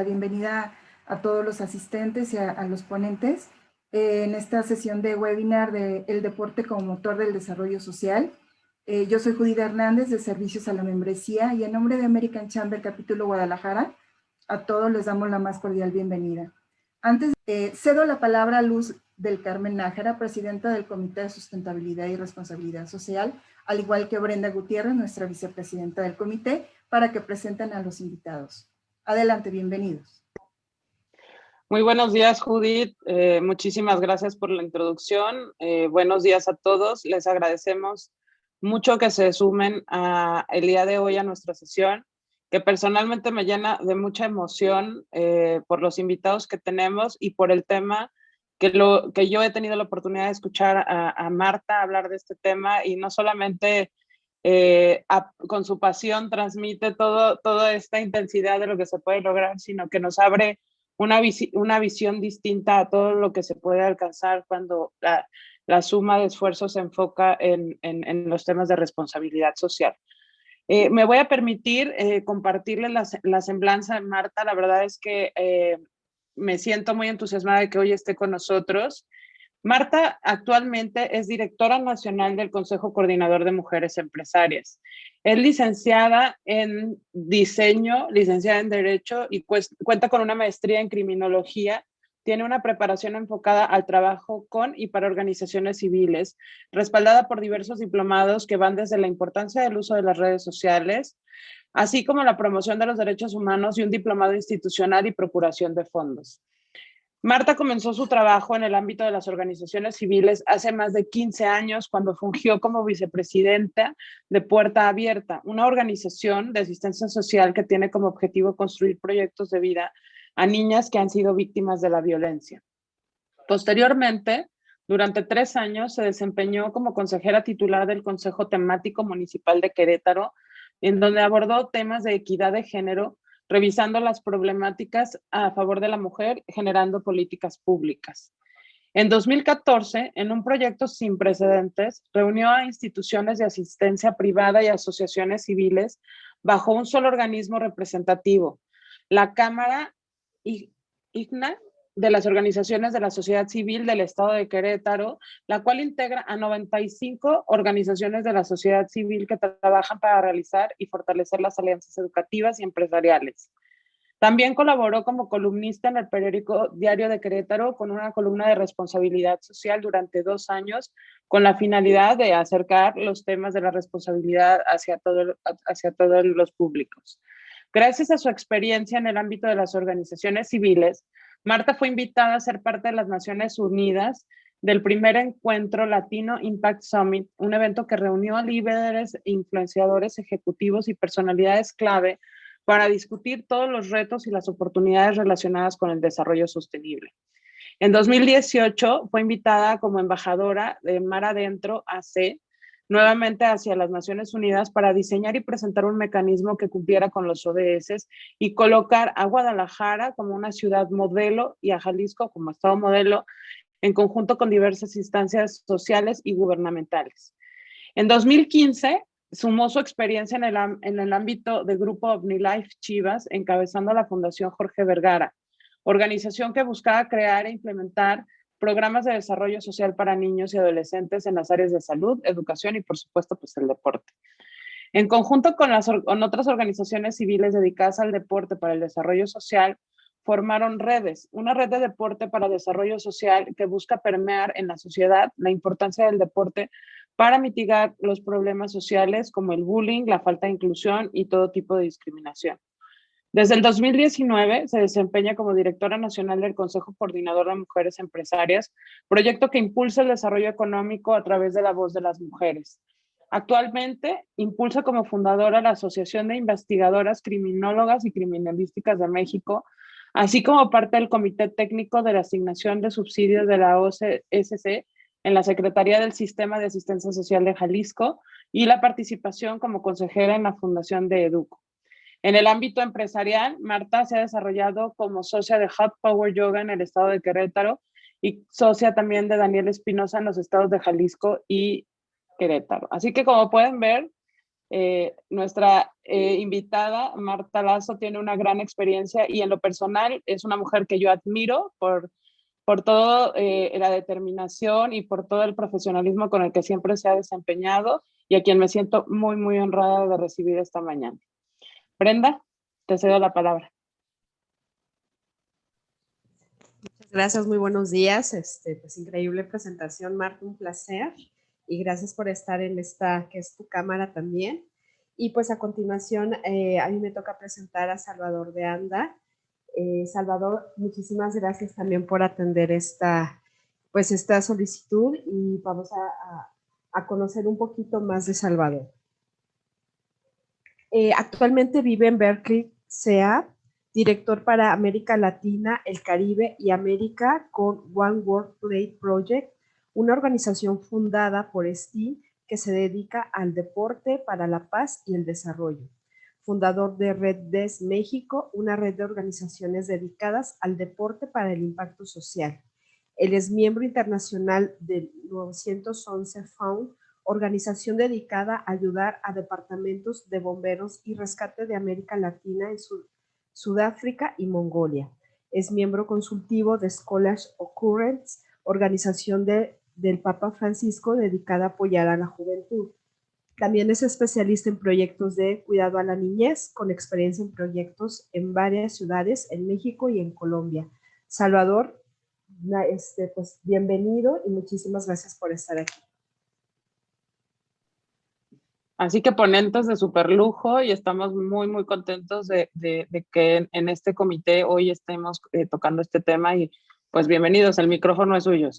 la bienvenida a todos los asistentes y a los ponentes en esta sesión de webinar de El deporte como motor del desarrollo social. Yo soy Judith Hernández de Servicios a la Membresía y en nombre de American Chamber Capítulo Guadalajara, a todos les damos la más cordial bienvenida. Antes, cedo la palabra a Luz del Carmen Nájera, presidenta del Comité de Sustentabilidad y Responsabilidad Social, al igual que Brenda Gutiérrez, nuestra vicepresidenta del comité, para que presenten a los invitados. Adelante, bienvenidos. Muy buenos días, Judith. Muchísimas gracias por la introducción. Buenos días a todos. Les agradecemos mucho que se sumen el día de hoy a nuestra sesión, que personalmente me llena de mucha emoción por los invitados que tenemos y por el tema que yo he tenido la oportunidad de escuchar a Marta hablar de este tema, y no solamente con su pasión transmite toda esta intensidad de lo que se puede lograr, sino que nos abre una visión distinta a todo lo que se puede alcanzar cuando la suma de esfuerzos se enfoca en los temas de responsabilidad social. Me voy a permitir compartirle la semblanza de Marta. La verdad es que me siento muy entusiasmada de que hoy esté con nosotros. Marta actualmente es directora nacional del Consejo Coordinador de Mujeres Empresarias. Es licenciada en diseño, licenciada en Derecho y cuenta con una maestría en Criminología. Tiene una preparación enfocada al trabajo con y para organizaciones civiles, respaldada por diversos diplomados que van desde la importancia del uso de las redes sociales, así como la promoción de los derechos humanos, y un diplomado institucional y procuración de fondos. Marta comenzó su trabajo en el ámbito de las organizaciones civiles hace más de 15 años, cuando fungió como vicepresidenta de Puerta Abierta, una organización de asistencia social que tiene como objetivo construir proyectos de vida a niñas que han sido víctimas de la violencia. Posteriormente, durante 3 años, se desempeñó como consejera titular del Consejo Temático Municipal de Querétaro, en donde abordó temas de equidad de género, revisando las problemáticas a favor de la mujer, generando políticas públicas. En 2014, en un proyecto sin precedentes, reunió a instituciones de asistencia privada y asociaciones civiles bajo un solo organismo representativo, la Cámara IGNA de las Organizaciones de la Sociedad Civil del Estado de Querétaro, la cual integra a 95 organizaciones de la sociedad civil que trabajan para realizar y fortalecer las alianzas educativas y empresariales. También colaboró como columnista en el periódico Diario de Querétaro con una columna de responsabilidad social durante 2 años, con la finalidad de acercar los temas de la responsabilidad hacia todos los públicos. Gracias a su experiencia en el ámbito de las organizaciones civiles, Marta fue invitada a ser parte de las Naciones Unidas del primer encuentro Latino Impact Summit, un evento que reunió a líderes, influenciadores, ejecutivos y personalidades clave para discutir todos los retos y las oportunidades relacionadas con el desarrollo sostenible. En 2018 fue invitada como embajadora de Mar Adentro AC, nuevamente hacia las Naciones Unidas, para diseñar y presentar un mecanismo que cumpliera con los ODS y colocar a Guadalajara como una ciudad modelo y a Jalisco como estado modelo, en conjunto con diversas instancias sociales y gubernamentales. En 2015 sumó su experiencia en el ámbito del grupo OmniLife Chivas, encabezando la Fundación Jorge Vergara, organización que buscaba crear e implementar programas de desarrollo social para niños y adolescentes en las áreas de salud, educación y, por supuesto, pues el deporte. En conjunto con otras organizaciones civiles dedicadas al deporte para el desarrollo social, formaron redes, una red de deporte para desarrollo social que busca permear en la sociedad la importancia del deporte para mitigar los problemas sociales como el bullying, la falta de inclusión y todo tipo de discriminación. Desde el 2019 se desempeña como directora nacional del Consejo Coordinador de Mujeres Empresarias, proyecto que impulsa el desarrollo económico a través de la voz de las mujeres. Actualmente impulsa como fundadora la Asociación de Investigadoras Criminólogas y Criminalísticas de México, así como parte del Comité Técnico de la Asignación de Subsidios de la OCSC en la Secretaría del Sistema de Asistencia Social de Jalisco, y la participación como consejera en la Fundación de Educo. En el ámbito empresarial, Marta se ha desarrollado como socia de Hot Power Yoga en el estado de Querétaro y socia también de Daniel Espinosa en los estados de Jalisco y Querétaro. Así que, como pueden ver, Nuestra invitada, Marta Lazo, tiene una gran experiencia y en lo personal es una mujer que yo admiro por toda la determinación y por todo el profesionalismo con el que siempre se ha desempeñado y a quien me siento muy, muy honrada de recibir esta mañana. Brenda, te cedo la palabra. Muchas gracias, muy buenos días. Pues increíble presentación, Marta, un placer. Y gracias por estar en esta, que es tu cámara también. Y pues a continuación, a mí me toca presentar a Salvador de Anda. Salvador, muchísimas gracias también por atender esta solicitud y vamos a conocer un poquito más de Salvador. Actualmente vive en Berkeley, CA, director para América Latina, el Caribe y América con One World Play Project, una organización fundada por STEAM que se dedica al deporte para la paz y el desarrollo. Fundador de Red DES México, una red de organizaciones dedicadas al deporte para el impacto social. Él es miembro internacional del 911 Fund, organización dedicada a ayudar a departamentos de bomberos y rescate de América Latina en Sudáfrica y Mongolia. Es miembro consultivo de Scholars Occurrence, organización del Papa Francisco dedicada a apoyar a la juventud. También es especialista en proyectos de cuidado a la niñez, con experiencia en proyectos en varias ciudades en México y en Colombia. Salvador, pues bienvenido y muchísimas gracias por estar aquí. Así que ponentes de super lujo y estamos muy, muy contentos de que en este comité hoy estemos tocando este tema y pues bienvenidos, el micrófono es suyo.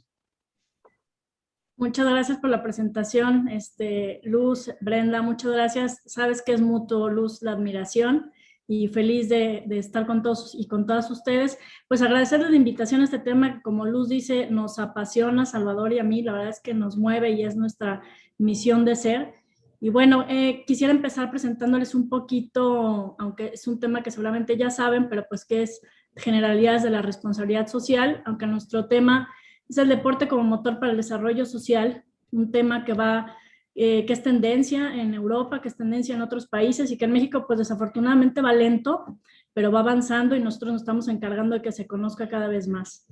Muchas gracias por la presentación, Luz, Brenda, muchas gracias. Sabes que es mutuo, Luz, la admiración y feliz de estar con todos y con todas ustedes. Pues agradecerles la invitación a este tema que, como Luz dice, nos apasiona, Salvador y a mí, la verdad es que nos mueve y es nuestra misión de ser. Y bueno, quisiera empezar presentándoles un poquito, aunque es un tema que seguramente ya saben, pero pues que es generalidades de la responsabilidad social, aunque nuestro tema es el deporte como motor para el desarrollo social, un tema que es tendencia en Europa, que es tendencia en otros países y que en México pues desafortunadamente va lento, pero va avanzando y nosotros nos estamos encargando de que se conozca cada vez más.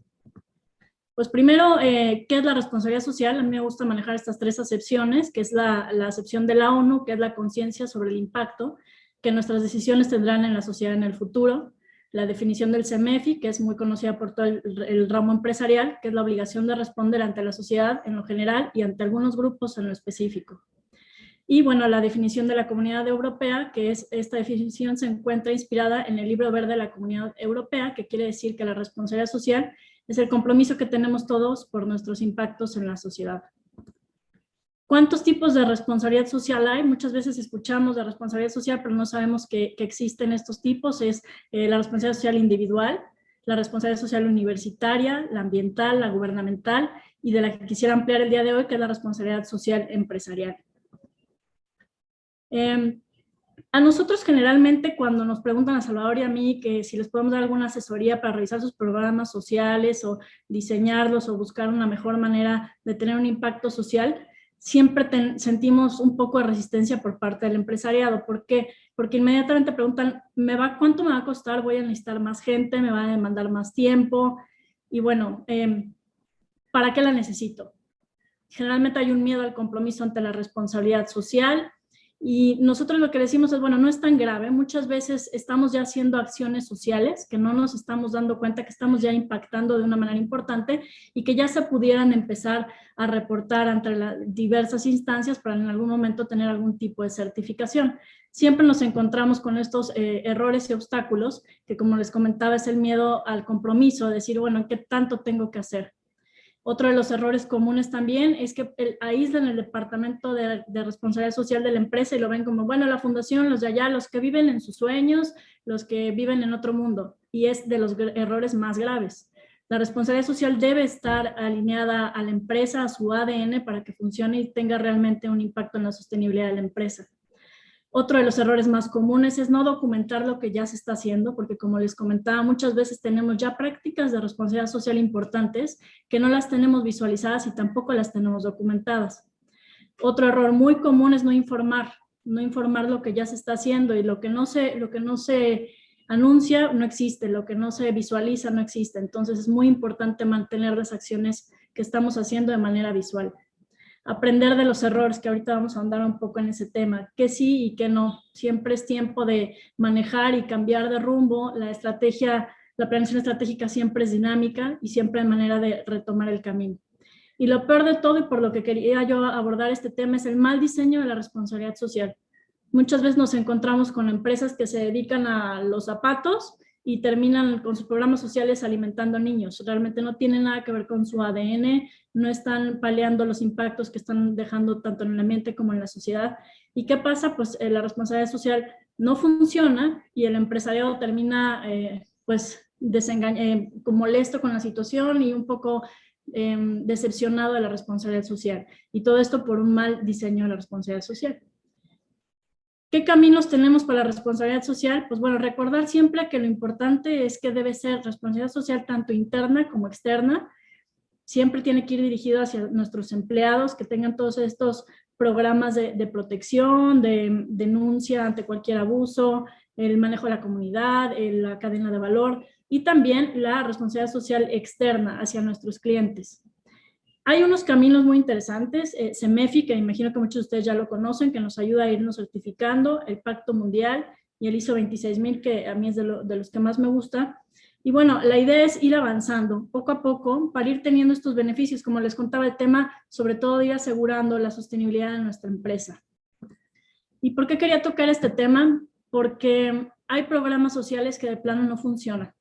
Pues primero, ¿qué es la responsabilidad social? A mí me gusta manejar estas tres acepciones, que es la acepción de la ONU, que es la conciencia sobre el impacto que nuestras decisiones tendrán en la sociedad en el futuro. La definición del CEMEFI, que es muy conocida por todo el ramo empresarial, que es la obligación de responder ante la sociedad en lo general y ante algunos grupos en lo específico. Y bueno, la definición de la Comunidad Europea, que esta definición se encuentra inspirada en el Libro Verde de la Comunidad Europea, que quiere decir que la responsabilidad social es el compromiso que tenemos todos por nuestros impactos en la sociedad. ¿Cuántos tipos de responsabilidad social hay? Muchas veces escuchamos de responsabilidad social, pero no sabemos que existen estos tipos. Es la responsabilidad social individual, la responsabilidad social universitaria, la ambiental, la gubernamental y de la que quisiera ampliar el día de hoy, que es la responsabilidad social empresarial. A nosotros generalmente cuando nos preguntan a Salvador y a mí que si les podemos dar alguna asesoría para revisar sus programas sociales o diseñarlos o buscar una mejor manera de tener un impacto social, siempre sentimos un poco de resistencia por parte del empresariado. ¿Por qué? Porque inmediatamente preguntan, ¿cuánto me va a costar? ¿Voy a necesitar más gente? ¿Me va a demandar más tiempo? Y bueno, ¿para qué la necesito? Generalmente hay un miedo al compromiso ante la responsabilidad social. Y nosotros lo que decimos es, bueno, no es tan grave. Muchas veces estamos ya haciendo acciones sociales que no nos estamos dando cuenta que estamos ya impactando de una manera importante y que ya se pudieran empezar a reportar ante las diversas instancias para en algún momento tener algún tipo de certificación. Siempre nos encontramos con estos errores y obstáculos que, como les comentaba, es el miedo al compromiso, decir, bueno, ¿qué tanto tengo que hacer? Otro de los errores comunes también es que aíslan el departamento de responsabilidad social de la empresa y lo ven como, bueno, la fundación, los de allá, los que viven en sus sueños, los que viven en otro mundo. Y es de los errores más graves. La responsabilidad social debe estar alineada a la empresa, a su ADN, para que funcione y tenga realmente un impacto en la sostenibilidad de la empresa. Otro de los errores más comunes es no documentar lo que ya se está haciendo, porque como les comentaba, muchas veces tenemos ya prácticas de responsabilidad social importantes que no las tenemos visualizadas y tampoco las tenemos documentadas. Otro error muy común es no informar. no informar lo que ya se está haciendo, y lo que no se anuncia no existe, lo que no se visualiza no existe. Entonces es muy importante mantener las acciones que estamos haciendo de manera visual. Aprender de los errores, que ahorita vamos a andar un poco en ese tema, qué sí y qué no. Siempre es tiempo de manejar y cambiar de rumbo. La planeación estratégica siempre es dinámica y siempre hay manera de retomar el camino. Y lo peor de todo, y por lo que quería yo abordar este tema, es el mal diseño de la responsabilidad social. Muchas veces nos encontramos con empresas que se dedican a los zapatos y terminan con sus programas sociales alimentando niños. Realmente no tiene nada que ver con su ADN, no están paliando los impactos que están dejando tanto en el ambiente como en la sociedad. ¿Y qué pasa? Pues la responsabilidad social no funciona y el empresariado termina molesto con la situación y un poco decepcionado de la responsabilidad social. Y todo esto por un mal diseño de la responsabilidad social. ¿Qué caminos tenemos para la responsabilidad social? Pues bueno, recordar siempre que lo importante es que debe ser responsabilidad social tanto interna como externa. Siempre tiene que ir dirigido hacia nuestros empleados, que tengan todos estos programas de protección, de denuncia ante cualquier abuso, el manejo de la comunidad, la cadena de valor, y también la responsabilidad social externa hacia nuestros clientes. Hay unos caminos muy interesantes, CEMEFI, que imagino que muchos de ustedes ya lo conocen, que nos ayuda a irnos certificando, el Pacto Mundial y el ISO 26000, que a mí es de los que más me gusta. Y bueno, la idea es ir avanzando poco a poco para ir teniendo estos beneficios. Como les contaba, el tema, sobre todo, ir asegurando la sostenibilidad de nuestra empresa. ¿Y por qué quería tocar este tema? Porque hay programas sociales que de plano no funcionan.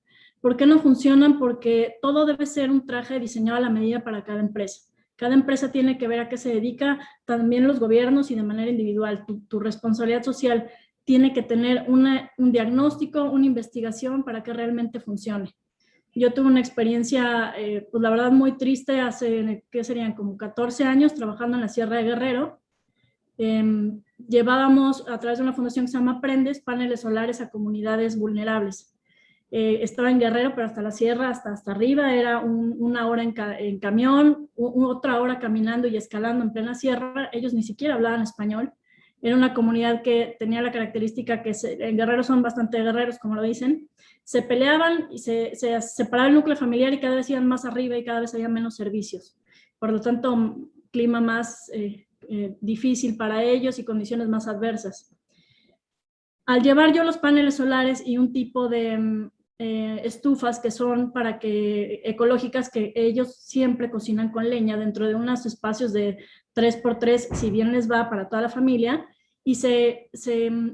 ¿Por qué no funcionan? Porque todo debe ser un traje diseñado a la medida para cada empresa. Cada empresa tiene que ver a qué se dedica, también los gobiernos y de manera individual. Tu responsabilidad social tiene que tener un diagnóstico, una investigación para que realmente funcione. Yo tuve una experiencia, pues la verdad muy triste, hace, ¿qué serían? Como 14 años trabajando en la Sierra de Guerrero. Llevábamos a través de una fundación que se llama Aprendes, paneles solares a comunidades vulnerables. Estaba en Guerrero, pero hasta la sierra, hasta arriba, era una hora en camión, otra hora caminando y escalando en plena sierra. Ellos ni siquiera hablaban español. Era una comunidad que tenía la característica que en Guerrero son bastante guerreros, como lo dicen. Se peleaban y se separaba el núcleo familiar y cada vez iban más arriba y cada vez había menos servicios. Por lo tanto, clima más difícil para ellos y condiciones más adversas. Al llevar yo los paneles solares y un tipo de estufas que son ecológicas, que ellos siempre cocinan con leña dentro de unos espacios de 3x3, si bien les va para toda la familia, y se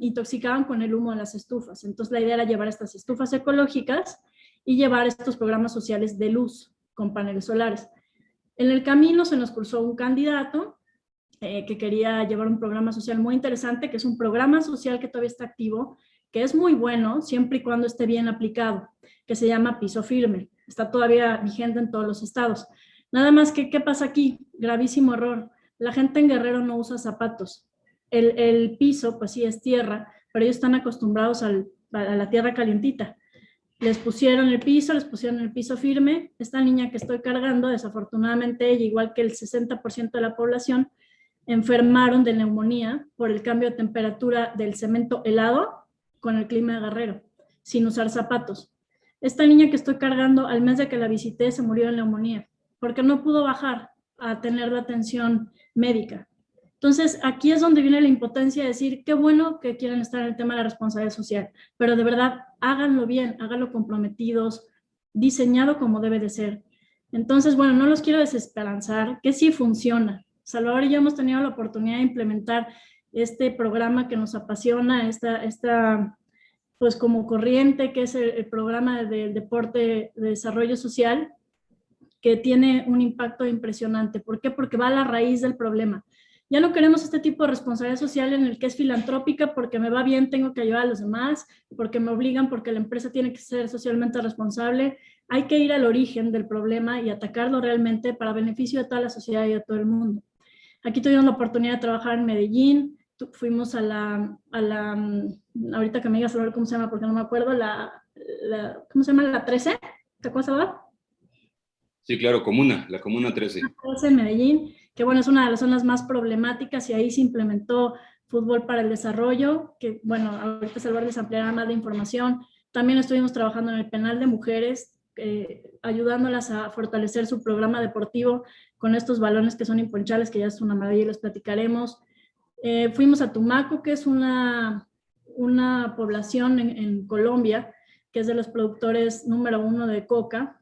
intoxicaban con el humo de las estufas. Entonces la idea era llevar estas estufas ecológicas y llevar estos programas sociales de luz con paneles solares. En el camino se nos cruzó un candidato que quería llevar un programa social muy interesante, que es un programa social que todavía está activo, que es muy bueno siempre y cuando esté bien aplicado, que se llama Piso Firme. Está todavía vigente en todos los estados. Nada más que, ¿qué pasa aquí? Gravísimo error. La gente en Guerrero no usa zapatos. El piso, pues sí, es tierra, pero ellos están acostumbrados a la tierra calientita. Les pusieron el piso firme. Esta niña que estoy cargando, desafortunadamente ella, igual que el 60% de la población, enfermaron de neumonía por el cambio de temperatura del cemento helado con el clima de Guerrero, sin usar zapatos. Esta niña que estoy cargando, al mes de que la visité, se murió de neumonía, porque no pudo bajar a tener la atención médica. Entonces, aquí es donde viene la impotencia de decir, qué bueno que quieren estar en el tema de la responsabilidad social, pero de verdad, háganlo bien, háganlo comprometidos, diseñado como debe de ser. Entonces, bueno, no los quiero desesperanzar, que sí funciona. Salvador y yo hemos tenido la oportunidad de implementar este programa que nos apasiona, esta pues como corriente, que es el programa del deporte de desarrollo social, que tiene un impacto impresionante. ¿Por qué? Porque va a la raíz del problema. Ya no queremos este tipo de responsabilidad social en el que es filantrópica, porque me va bien, tengo que ayudar a los demás, porque me obligan, porque la empresa tiene que ser socialmente responsable. Hay que ir al origen del problema y atacarlo realmente para beneficio de toda la sociedad y de todo el mundo. Aquí tuvimos la oportunidad de trabajar en Medellín, fuimos a la ahorita que me digas a ver cómo se llama, porque no me acuerdo, ¿cómo se llama? ¿La 13? ¿Te acuerdas, Salvador? Sí, claro, la Comuna 13. La 13 en Medellín, que bueno, es una de las zonas más problemáticas y ahí se implementó Fútbol para el Desarrollo, que bueno, ahorita Salvador les ampliará más de información. También estuvimos trabajando en el penal de mujeres, ayudándolas a fortalecer su programa deportivo con estos balones que son imponchables, que ya es una maravilla y les platicaremos. Fuimos a Tumaco, que es una población en Colombia, que es de los productores número 1 de coca.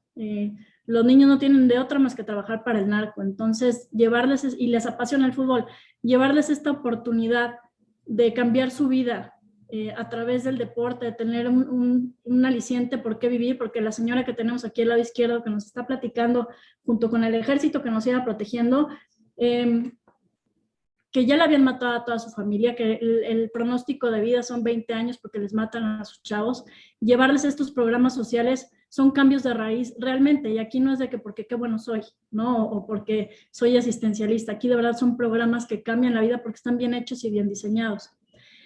Los niños no tienen de otra más que trabajar para el narco, entonces llevarles, y les apasiona el fútbol, llevarles esta oportunidad de cambiar su vida a través del deporte, de tener un aliciente por qué vivir, porque la señora que tenemos aquí al lado izquierdo que nos está platicando, junto con el ejército que nos iba protegiendo, que ya le habían matado a toda su familia, que el pronóstico de vida son 20 años porque les matan a sus chavos. Llevarles estos programas sociales son cambios de raíz realmente, y aquí no es de que porque qué bueno soy, ¿no? O porque soy asistencialista. Aquí de verdad son programas que cambian la vida porque están bien hechos y bien diseñados.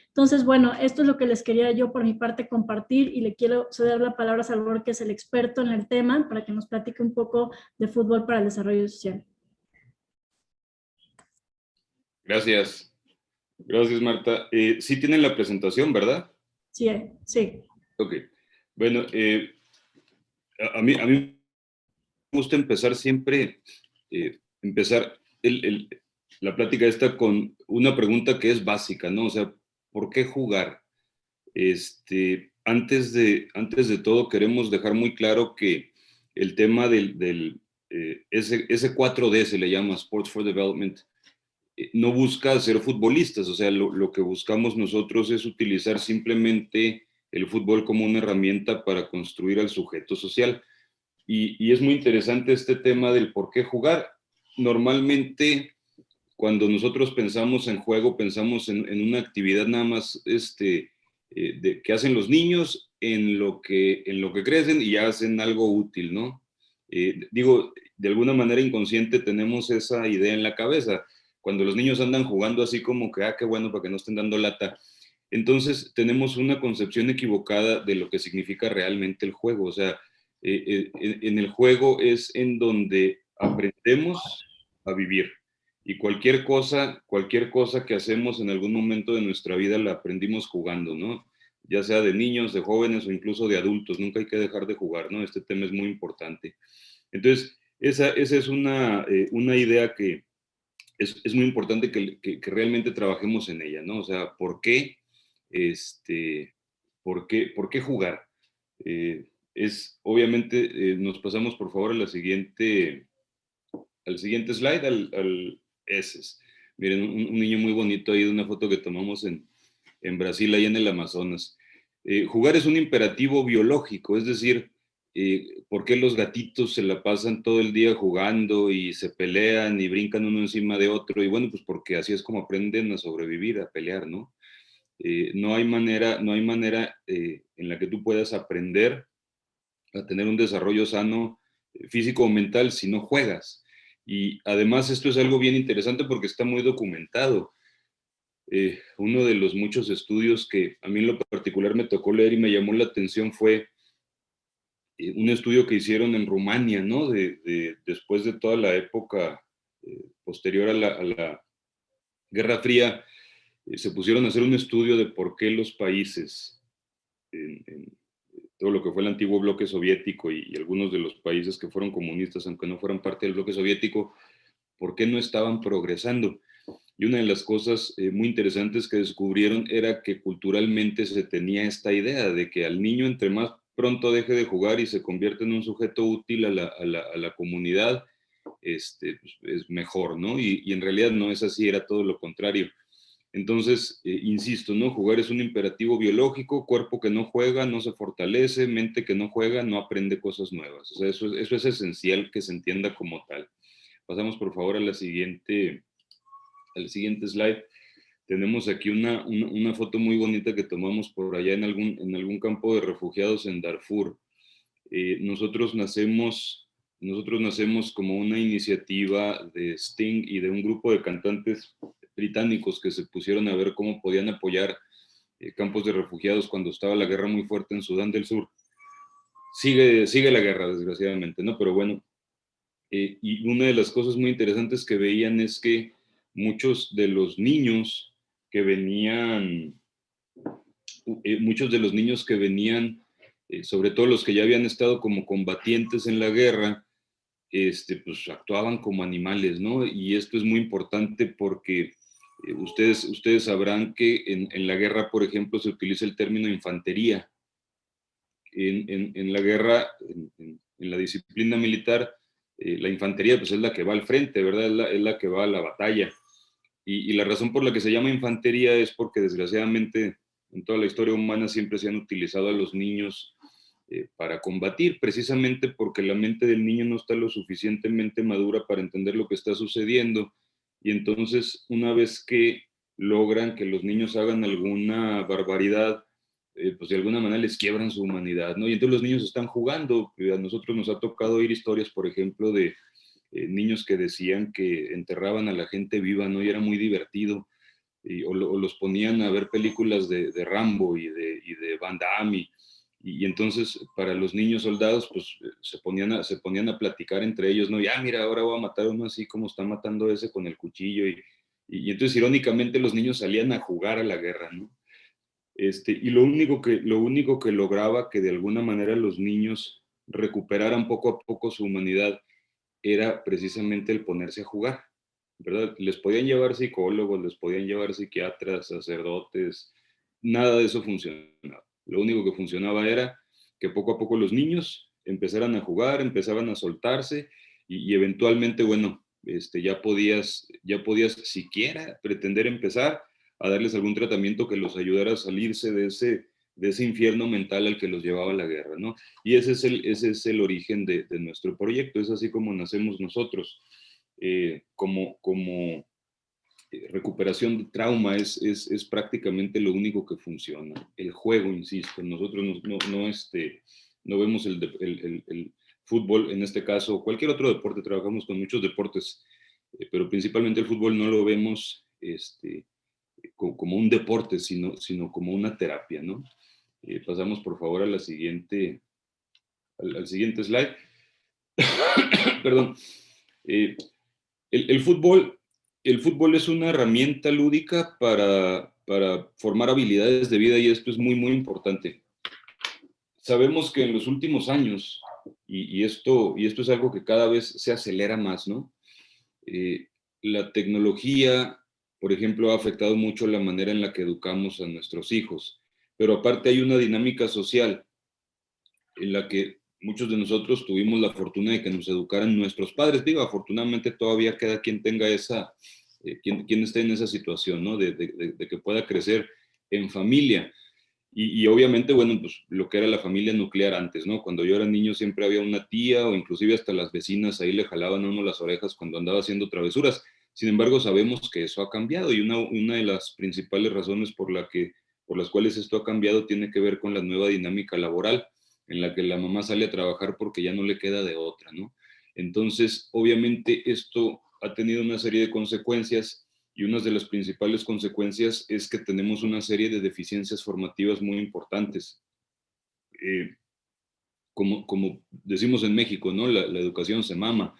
Entonces, bueno, esto es lo que les quería yo por mi parte compartir, y le quiero ceder la palabra a Salvador, que es el experto en el tema, para que nos platique un poco de fútbol para el desarrollo social. Gracias. Gracias, Marta. Sí tienen la presentación, ¿verdad? Sí, sí. Ok. Bueno, a mí me gusta empezar siempre, la plática esta con una pregunta que es básica, ¿no? O sea, ¿por qué jugar? Antes de todo, queremos dejar muy claro que el tema ese 4D se le llama Sports for Development, no busca ser futbolistas. O sea, lo que buscamos nosotros es utilizar simplemente el fútbol como una herramienta para construir al sujeto social. Y es muy interesante este tema del por qué jugar. Normalmente, cuando nosotros pensamos en juego, pensamos en una actividad nada más que hacen los niños en lo que crecen y ya hacen algo útil, ¿no? Digo, de alguna manera inconsciente tenemos esa idea en la cabeza. Cuando los niños andan jugando así como que, qué bueno, para que no estén dando lata, entonces tenemos una concepción equivocada de lo que significa realmente el juego. O sea, en el juego es en donde aprendemos a vivir. Y cualquier cosa que hacemos en algún momento de nuestra vida la aprendimos jugando, ¿no? Ya sea de niños, de jóvenes o incluso de adultos. Nunca hay que dejar de jugar, ¿no? Este tema es muy importante. Entonces, esa es una idea que es muy importante que realmente trabajemos en ella, ¿no? O sea, ¿por qué jugar? Obviamente, nos pasamos por favor al siguiente slide, ese es. Miren, un niño muy bonito ahí de una foto que tomamos en Brasil, ahí en el Amazonas. Jugar es un imperativo biológico, es decir, ¿por qué los gatitos se la pasan todo el día jugando y se pelean y brincan uno encima de otro? Y bueno, pues porque así es como aprenden a sobrevivir, a pelear, ¿no? No hay manera en la que tú puedas aprender a tener un desarrollo sano, físico o mental, si no juegas. Y además esto es algo bien interesante porque está muy documentado. Uno de los muchos estudios que a mí en lo particular me tocó leer y me llamó la atención fue un estudio que hicieron en Rumania, ¿no? Después de toda la época posterior a la Guerra Fría, se pusieron a hacer un estudio de por qué los países, en todo lo que fue el antiguo bloque soviético y algunos de los países que fueron comunistas, aunque no fueran parte del bloque soviético, por qué no estaban progresando. Y una de las cosas muy interesantes que descubrieron era que culturalmente se tenía esta idea de que al niño, entre más pronto deje de jugar y se convierte en un sujeto útil a la comunidad, pues es mejor, ¿no? Y en realidad no es así, era todo lo contrario. Entonces, insisto, ¿no? Jugar es un imperativo biológico, cuerpo que no juega no se fortalece, mente que no juega no aprende cosas nuevas. O sea, eso es esencial que se entienda como tal. Pasamos por favor al siguiente slide. Tenemos aquí una foto muy bonita que tomamos por allá en algún campo de refugiados en Darfur. Nosotros nacemos como una iniciativa de Sting y de un grupo de cantantes británicos que se pusieron a ver cómo podían apoyar campos de refugiados cuando estaba la guerra muy fuerte en Sudán del Sur. Sigue la guerra, desgraciadamente, ¿no? Pero bueno, y una de las cosas muy interesantes que veían es que muchos de los niños que venían, muchos de los niños que venían, sobre todo los que ya habían estado como combatientes en la guerra, pues actuaban como animales, ¿no? Y esto es muy importante porque ustedes sabrán que en la guerra, por ejemplo, se utiliza el término infantería. En la guerra, en la disciplina militar, la infantería pues es la que va al frente, ¿verdad? Es la que va a la batalla. Y la razón por la que se llama infantería es porque desgraciadamente en toda la historia humana siempre se han utilizado a los niños para combatir, precisamente porque la mente del niño no está lo suficientemente madura para entender lo que está sucediendo. Y entonces, una vez que logran que los niños hagan alguna barbaridad, pues de alguna manera les quiebran su humanidad, ¿no? Y entonces los niños están jugando. A nosotros nos ha tocado oír historias, por ejemplo, de niños que decían que enterraban a la gente viva, ¿no? Y era muy divertido. O los ponían a ver películas de Rambo y de Van Damme. Y entonces para los niños soldados, pues se ponían a platicar entre ellos, ¿no? Ya, mira, ahora voy a matar a uno así como está matando ese con el cuchillo. Y entonces irónicamente los niños salían a jugar a la guerra, ¿no? Y lo único que lograba que de alguna manera los niños recuperaran poco a poco su humanidad era precisamente el ponerse a jugar, ¿verdad? Les podían llevar psicólogos, les podían llevar psiquiatras, sacerdotes, nada de eso funcionaba. Lo único que funcionaba era que poco a poco los niños empezaran a jugar, empezaban a soltarse y eventualmente, bueno, ya podías siquiera pretender empezar a darles algún tratamiento que los ayudara a salirse de ese infierno mental al que los llevaba la guerra, ¿no? Y ese es el origen de nuestro proyecto, es así como nacemos nosotros, como recuperación de trauma es prácticamente lo único que funciona. El juego, insisto, nosotros no vemos el fútbol, en este caso, cualquier otro deporte, trabajamos con muchos deportes, pero principalmente el fútbol no lo vemos como un deporte, sino como una terapia, ¿no? Pasamos por favor al siguiente slide. Perdón. El fútbol es una herramienta lúdica para formar habilidades de vida y esto es muy, muy importante. Sabemos que en los últimos años, y esto es algo que cada vez se acelera más, ¿no? La tecnología, por ejemplo, ha afectado mucho la manera en la que educamos a nuestros hijos, pero aparte hay una dinámica social en la que muchos de nosotros tuvimos la fortuna de que nos educaran nuestros padres. Digo, afortunadamente todavía queda quien tenga quien esté en esa situación, ¿no? De que pueda crecer en familia. Y obviamente, bueno, pues lo que era la familia nuclear antes, ¿no? Cuando yo era niño siempre había una tía o inclusive hasta las vecinas ahí le jalaban a uno las orejas cuando andaba haciendo travesuras. Sin embargo, sabemos que eso ha cambiado y una de las principales razones por las cuales esto ha cambiado tiene que ver con la nueva dinámica laboral en la que la mamá sale a trabajar porque ya no le queda de otra, ¿no? Entonces, obviamente esto ha tenido una serie de consecuencias y una de las principales consecuencias es que tenemos una serie de deficiencias formativas muy importantes. Como decimos en México, ¿no? La educación se mama.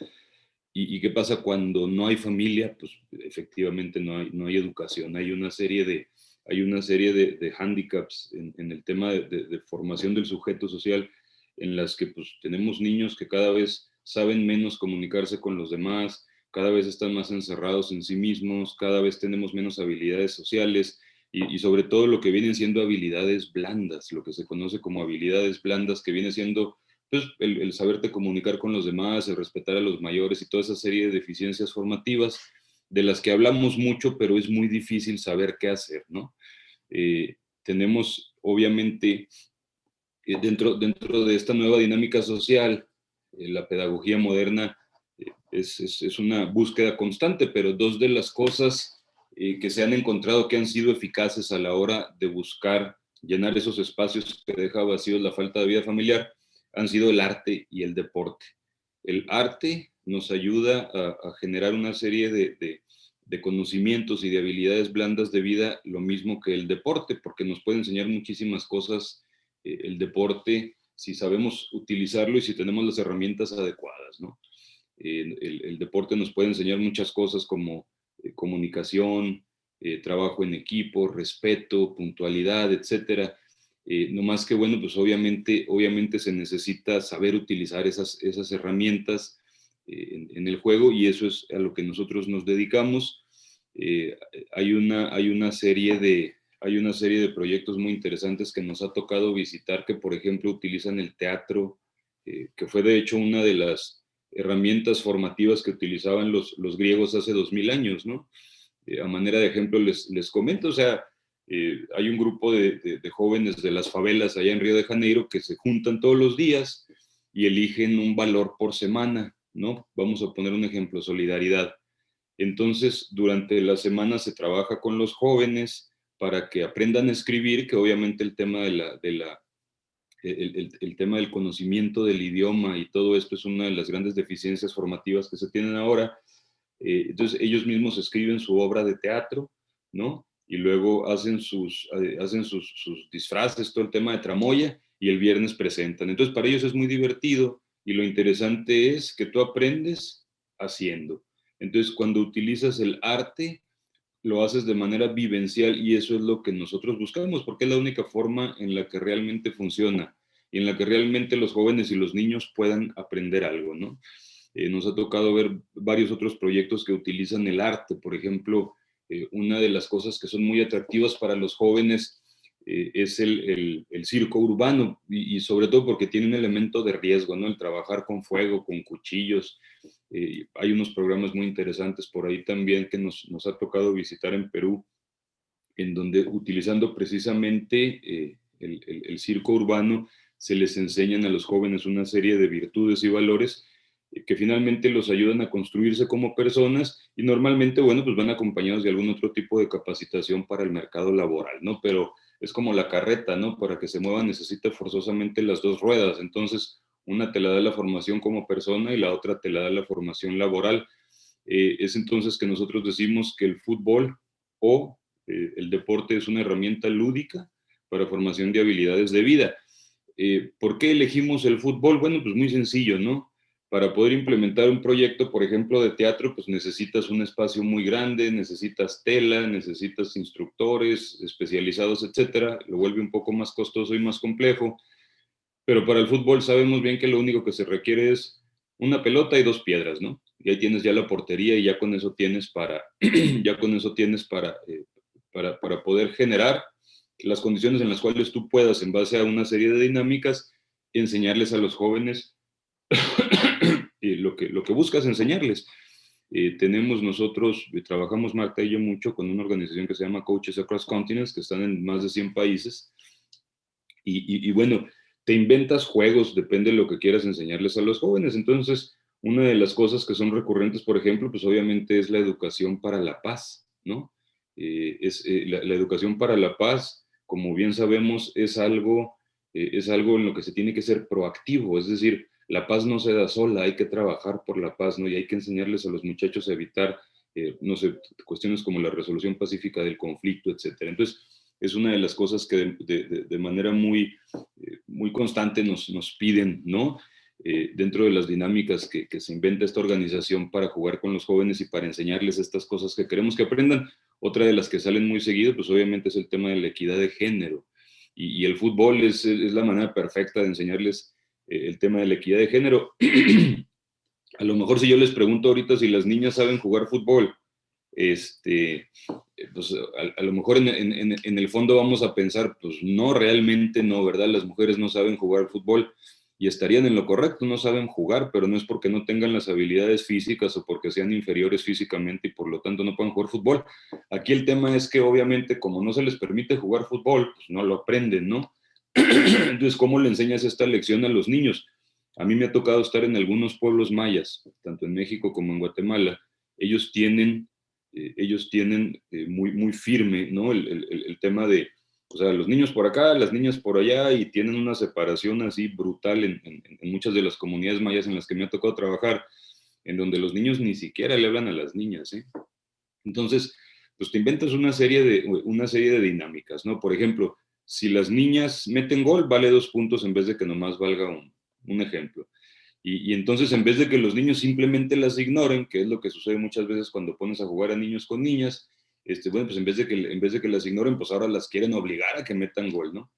¿Y qué pasa cuando no hay familia? Pues efectivamente no hay educación. Hay una serie de hándicaps en el tema de formación del sujeto social en las que pues, tenemos niños que cada vez saben menos comunicarse con los demás, cada vez están más encerrados en sí mismos, cada vez tenemos menos habilidades sociales y sobre todo lo que vienen siendo habilidades blandas, lo que se conoce como habilidades blandas, que viene siendo pues, el saberte comunicar con los demás, el respetar a los mayores y toda esa serie de deficiencias formativas de las que hablamos mucho, pero es muy difícil saber qué hacer, ¿no? Tenemos, obviamente, dentro de esta nueva dinámica social, la pedagogía moderna es una búsqueda constante, pero dos de las cosas que se han encontrado que han sido eficaces a la hora de buscar llenar esos espacios que deja vacíos la falta de vida familiar han sido el arte y el deporte. El arte nos ayuda a generar una serie de conocimientos y de habilidades blandas de vida, lo mismo que el deporte, porque nos puede enseñar muchísimas cosas el deporte si sabemos utilizarlo y si tenemos las herramientas adecuadas, ¿no? El deporte nos puede enseñar muchas cosas como comunicación, trabajo en equipo, respeto, puntualidad, etcétera. No más que, bueno, pues obviamente se necesita saber utilizar esas herramientas en el juego, y eso es a lo que nosotros nos dedicamos. Hay una serie de proyectos muy interesantes que nos ha tocado visitar, que por ejemplo utilizan el teatro, que fue de hecho una de las herramientas formativas que utilizaban los griegos hace 2000 años, ¿no? A manera de ejemplo les comento, o sea, hay un grupo de jóvenes de las favelas allá en Río de Janeiro que se juntan todos los días y eligen un valor por semana, ¿no? Vamos a poner un ejemplo, solidaridad. Entonces, durante la semana se trabaja con los jóvenes para que aprendan a escribir, que obviamente el tema el tema del conocimiento del idioma y todo esto es una de las grandes deficiencias formativas que se tienen ahora. Entonces, ellos mismos escriben su obra de teatro, ¿no? Y luego hacen sus disfraces, todo el tema de tramoya, y el viernes presentan. Entonces, para ellos es muy divertido, y lo interesante es que tú aprendes haciendo. Entonces, cuando utilizas el arte, lo haces de manera vivencial, y eso es lo que nosotros buscamos, porque es la única forma en la que realmente funciona y en la que realmente los jóvenes y los niños puedan aprender algo, ¿no? Nos ha tocado ver varios otros proyectos que utilizan el arte. Por ejemplo, una de las cosas que son muy atractivas para los jóvenes es el circo urbano, y sobre todo porque tiene un elemento de riesgo, ¿no? El trabajar con fuego, con cuchillos. Hay unos programas muy interesantes por ahí también que nos ha tocado visitar en Perú, en donde utilizando precisamente el circo urbano se les enseñan a los jóvenes una serie de virtudes y valores que finalmente los ayudan a construirse como personas, y normalmente, bueno, pues van acompañados de algún otro tipo de capacitación para el mercado laboral, ¿no? Pero es como la carreta, ¿no? Para que se mueva necesita forzosamente las dos ruedas. Entonces, una te la da la formación como persona y la otra te la da la formación laboral. Es entonces que nosotros decimos que el fútbol o el deporte es una herramienta lúdica para formación de habilidades de vida. ¿Por qué elegimos el fútbol? Bueno, pues muy sencillo, ¿no? Para poder implementar un proyecto, por ejemplo, de teatro, pues necesitas un espacio muy grande, necesitas tela, necesitas instructores especializados, etcétera. Lo vuelve un poco más costoso y más complejo. Pero para el fútbol sabemos bien que lo único que se requiere es una pelota y dos piedras, ¿no? Y ahí tienes ya la portería, y ya con eso tienes ya con eso tienes para poder generar las condiciones en las cuales tú puedas, en base a una serie de dinámicas, enseñarles a los jóvenes lo que buscas enseñarles. Tenemos nosotros, trabajamos Marta y yo mucho con una organización que se llama Coaches Across Continents, que están en más de 100 países, y bueno, te inventas juegos, depende de lo que quieras enseñarles a los jóvenes. Entonces, una de las cosas que son recurrentes, por ejemplo, pues obviamente es la educación para la paz, ¿no? La educación para la paz, como bien sabemos, es algo en lo que se tiene que ser proactivo, es decir, la paz no se da sola, hay que trabajar por la paz, ¿no? Y hay que enseñarles a los muchachos a evitar, no sé, cuestiones como la resolución pacífica del conflicto, etcétera. Entonces, es una de las cosas que de manera muy constante nos piden, ¿no? Dentro de las dinámicas que se inventa esta organización para jugar con los jóvenes y para enseñarles estas cosas que queremos que aprendan. Otra de las que salen muy seguido, pues obviamente es el tema de la equidad de género. Y el fútbol es la manera perfecta de enseñarles el tema de la equidad de género. A lo mejor si yo les pregunto ahorita si las niñas saben jugar fútbol, pues a lo mejor en el fondo vamos a pensar, pues no, realmente no, ¿verdad? Las mujeres no saben jugar fútbol, y estarían en lo correcto, no saben jugar, pero no es porque no tengan las habilidades físicas o porque sean inferiores físicamente y por lo tanto no puedan jugar fútbol. Aquí el tema es que obviamente como no se les permite jugar fútbol, pues no lo aprenden, ¿no? Entonces, ¿cómo le enseñas esta lección a los niños? A mí me ha tocado estar en algunos pueblos mayas, tanto en México como en Guatemala. Ellos tienen muy, muy firme, ¿no? El tema de, o sea, los niños por acá, las niñas por allá, y tienen una separación así brutal en muchas de las comunidades mayas en las que me ha tocado trabajar, en donde los niños ni siquiera le hablan a las niñas, ¿eh? Entonces, pues te inventas una serie de dinámicas, ¿no? Por ejemplo, si las niñas meten gol, vale 2 puntos en vez de que nomás valga un ejemplo. Y entonces, en vez de que los niños simplemente las ignoren, que es lo que sucede muchas veces cuando pones a jugar a niños con niñas, bueno, pues en vez de que las ignoren, pues ahora las quieren obligar a que metan gol, ¿no?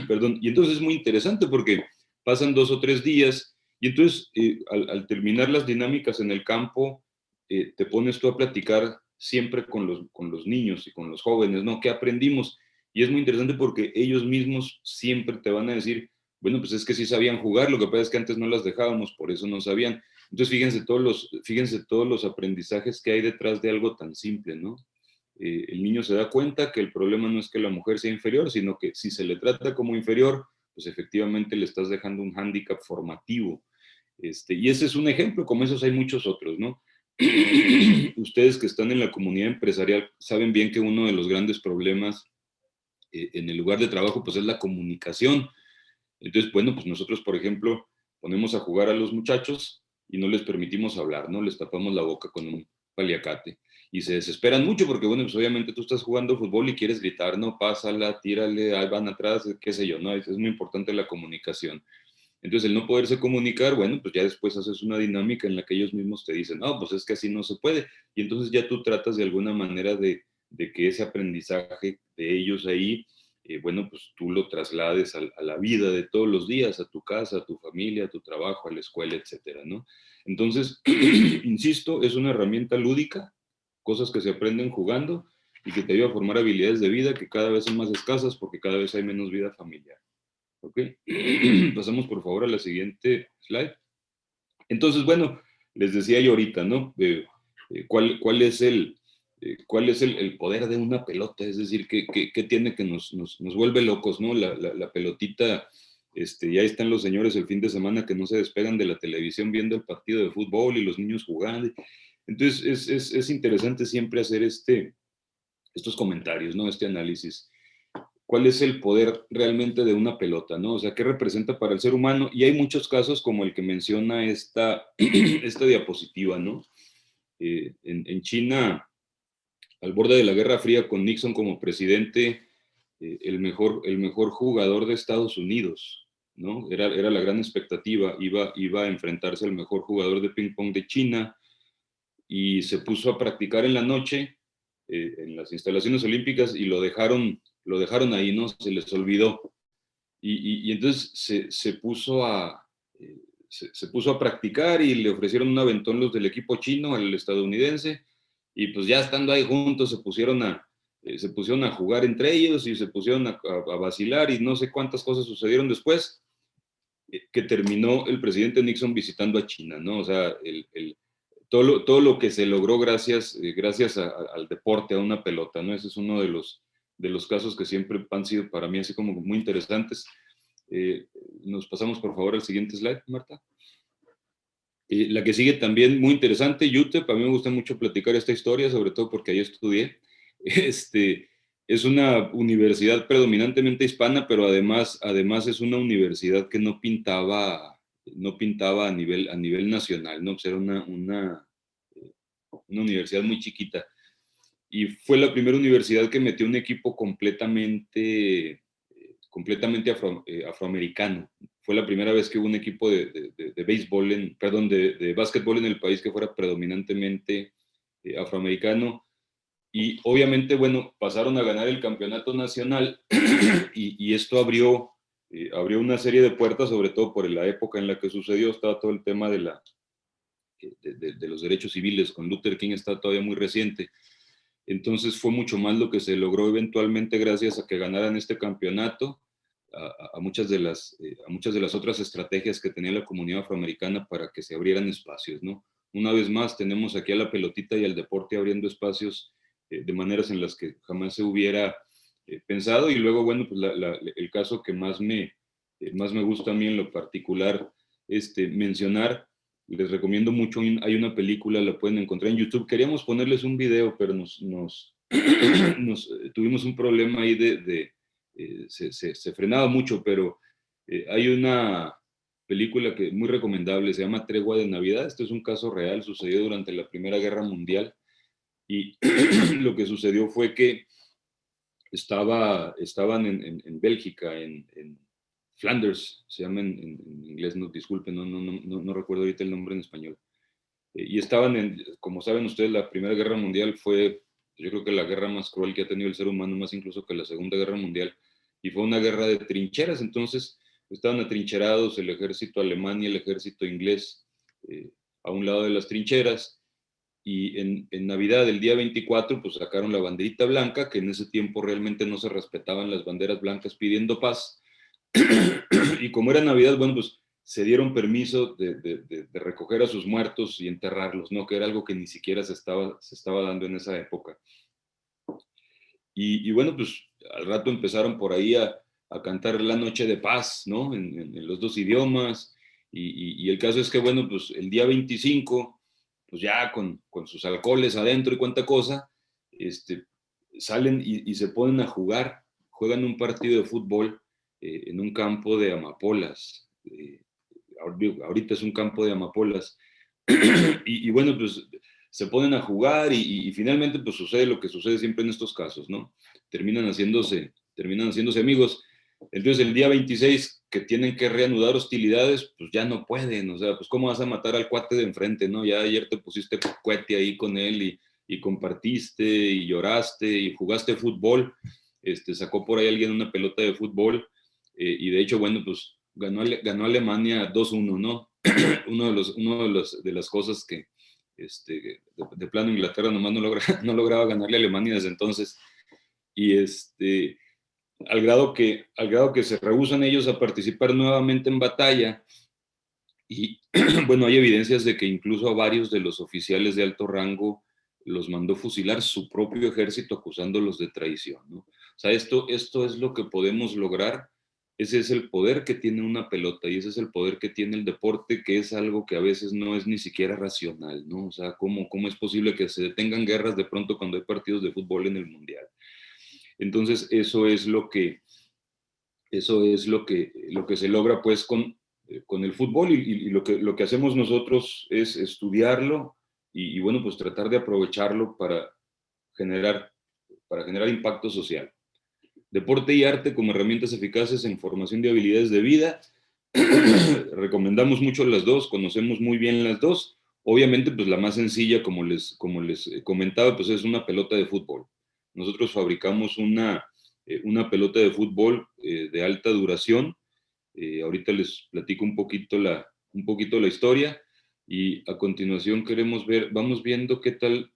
Perdón, y entonces es muy interesante porque pasan 2 o 3 días y entonces al terminar las dinámicas en el campo, te pones tú a platicar siempre con los niños y con los jóvenes, ¿no? ¿Qué aprendimos? Y es muy interesante porque ellos mismos siempre te van a decir, bueno, pues es que sí sabían jugar, lo que pasa es que antes no las dejábamos, por eso no sabían. Entonces fíjense todos los aprendizajes que hay detrás de algo tan simple, ¿no? El niño se da cuenta que el problema no es que la mujer sea inferior, sino que si se le trata como inferior, pues efectivamente le estás dejando un hándicap formativo. Y ese es un ejemplo, como esos hay muchos otros, ¿no? Ustedes que están en la comunidad empresarial saben bien que uno de los grandes problemas en el lugar de trabajo, pues es la comunicación. Entonces, bueno, pues nosotros, por ejemplo, ponemos a jugar a los muchachos y no les permitimos hablar, ¿no? Les tapamos la boca con un paliacate. Y se desesperan mucho porque, bueno, pues obviamente tú estás jugando fútbol y quieres gritar, no, pásala, tírale, ahí van atrás, qué sé yo, ¿no? Es muy importante la comunicación. Entonces, el no poderse comunicar, bueno, pues ya después haces una dinámica en la que ellos mismos te dicen, no, pues es que así no se puede. Y entonces ya tú tratas de alguna manera de que ese aprendizaje de ellos ahí, bueno, pues tú lo traslades a la vida de todos los días, a tu casa, a tu familia, a tu trabajo, a la escuela, etcétera, ¿no? Entonces, insisto, es una herramienta lúdica, cosas que se aprenden jugando y que te ayuda a formar habilidades de vida que cada vez son más escasas porque cada vez hay menos vida familiar. ¿Ok? Pasamos por favor a la siguiente slide. Entonces, bueno, les decía yo ahorita, ¿no? ¿Cuál es el poder de una pelota? Es decir, ¿qué tiene que nos vuelve locos, ¿no? La pelotita, y ahí están los señores el fin de semana que no se despegan de la televisión viendo el partido de fútbol y los niños jugando. Entonces, es interesante siempre hacer estos comentarios, ¿no? Este análisis. ¿Cuál es el poder realmente de una pelota, ¿no? O sea, ¿qué representa para el ser humano? Y hay muchos casos como el que menciona esta diapositiva, ¿no? En China, al borde de la Guerra Fría, con Nixon como presidente, el mejor jugador de Estados Unidos, ¿no? Era la gran expectativa, iba a enfrentarse al mejor jugador de ping-pong de China y se puso a practicar en la noche en las instalaciones olímpicas y lo dejaron ahí, ¿no? Se les olvidó. Y entonces se puso a practicar y le ofrecieron un aventón los del equipo chino al estadounidense y pues ya estando ahí juntos se pusieron a jugar entre ellos y se pusieron a vacilar y no sé cuántas cosas sucedieron después, que terminó el presidente Nixon visitando a China, ¿no? O sea, todo lo que se logró gracias al deporte, a una pelota, ¿no? Ese es uno de los casos que siempre han sido para mí así como muy interesantes. Nos pasamos por favor al siguiente slide, Marta. La que sigue también muy interesante, UTEP, a mí me gusta mucho platicar esta historia, sobre todo porque ahí estudié. Es una universidad predominantemente hispana, pero además es una universidad que no pintaba a nivel nacional, ¿no? Pues era una universidad muy chiquita. Y fue la primera universidad que metió un equipo completamente afroamericano. Fue la primera vez que hubo un equipo de béisbol, de básquetbol en el país que fuera predominantemente afroamericano. Y obviamente, bueno, pasaron a ganar el campeonato nacional y esto abrió una serie de puertas, sobre todo por la época en la que sucedió. Estaba todo el tema de los derechos civiles, con Luther King está todavía muy reciente. Entonces fue mucho más lo que se logró eventualmente gracias a que ganaran este campeonato, a muchas de las otras estrategias que tenía la comunidad afroamericana para que se abrieran espacios, ¿no? Una vez más tenemos aquí a la pelotita y al deporte abriendo espacios de maneras en las que jamás se hubiera pensado. Y luego, bueno, pues el caso que más me gusta a mí en lo particular mencionar, les recomiendo mucho, hay una película, la pueden encontrar en YouTube. Queríamos ponerles un video, pero tuvimos un problema ahí se frenaba mucho, pero hay una película que muy recomendable, se llama Tregua de Navidad. Este es un caso real, sucedió durante la Primera Guerra Mundial y lo que sucedió fue que estaban en Bélgica, en Flanders, se llama en inglés, no, disculpen, no recuerdo ahorita el nombre en español. Y estaban como saben ustedes, la Primera Guerra Mundial fue yo creo que la guerra más cruel que ha tenido el ser humano, más incluso que la Segunda Guerra Mundial, y fue una guerra de trincheras. Entonces estaban atrincherados el ejército alemán y el ejército inglés a un lado de las trincheras, y en Navidad, el día 24, pues sacaron la banderita blanca, que en ese tiempo realmente no se respetaban las banderas blancas pidiendo paz, y como era Navidad, bueno, pues se dieron permiso de recoger a sus muertos y enterrarlos, ¿no? Que era algo que ni siquiera se estaba dando en esa época. Y bueno, pues al rato empezaron por ahí a cantar La Noche de Paz, ¿no? En los dos idiomas. Y el caso es que, bueno, pues el día 25, pues ya con sus alcoholes adentro y cuánta cosa, salen y se ponen a jugar, juegan un partido de fútbol en un campo de amapolas. Ahorita es un campo de amapolas. Y bueno, pues se ponen a jugar y finalmente pues sucede lo que sucede siempre en estos casos, ¿no? Terminan haciéndose amigos. Entonces el día 26 que tienen que reanudar hostilidades, pues ya no pueden, o sea, pues cómo vas a matar al cuate de enfrente, ¿no? Ya ayer te pusiste cuete ahí con él y compartiste y lloraste y jugaste fútbol, sacó por ahí alguien una pelota de fútbol y de hecho, bueno, pues ganó Alemania 2-1, ¿no? De las cosas que de plano Inglaterra nomás no lograba ganarle a Alemania desde entonces. Y al grado que se rehúsan ellos a participar nuevamente en batalla. Y bueno, hay evidencias de que incluso a varios de los oficiales de alto rango los mandó fusilar su propio ejército acusándolos de traición, ¿no? O sea, esto es lo que podemos lograr. Ese es el poder que tiene una pelota y ese es el poder que tiene el deporte, que es algo que a veces no es ni siquiera racional, ¿no? O sea, ¿cómo es posible que se detengan guerras de pronto cuando hay partidos de fútbol en el Mundial? Entonces, eso es lo que se logra pues con el fútbol y lo que hacemos nosotros es estudiarlo y bueno, pues tratar de aprovecharlo generar, para generar impacto social. Deporte y arte como herramientas eficaces en formación de habilidades de vida. Recomendamos mucho las dos, conocemos muy bien las dos. Obviamente, pues la más sencilla, como les comentaba, pues es una pelota de fútbol. Nosotros fabricamos una pelota de fútbol de alta duración. Ahorita les platico un poquito la historia y a continuación vamos viendo qué tal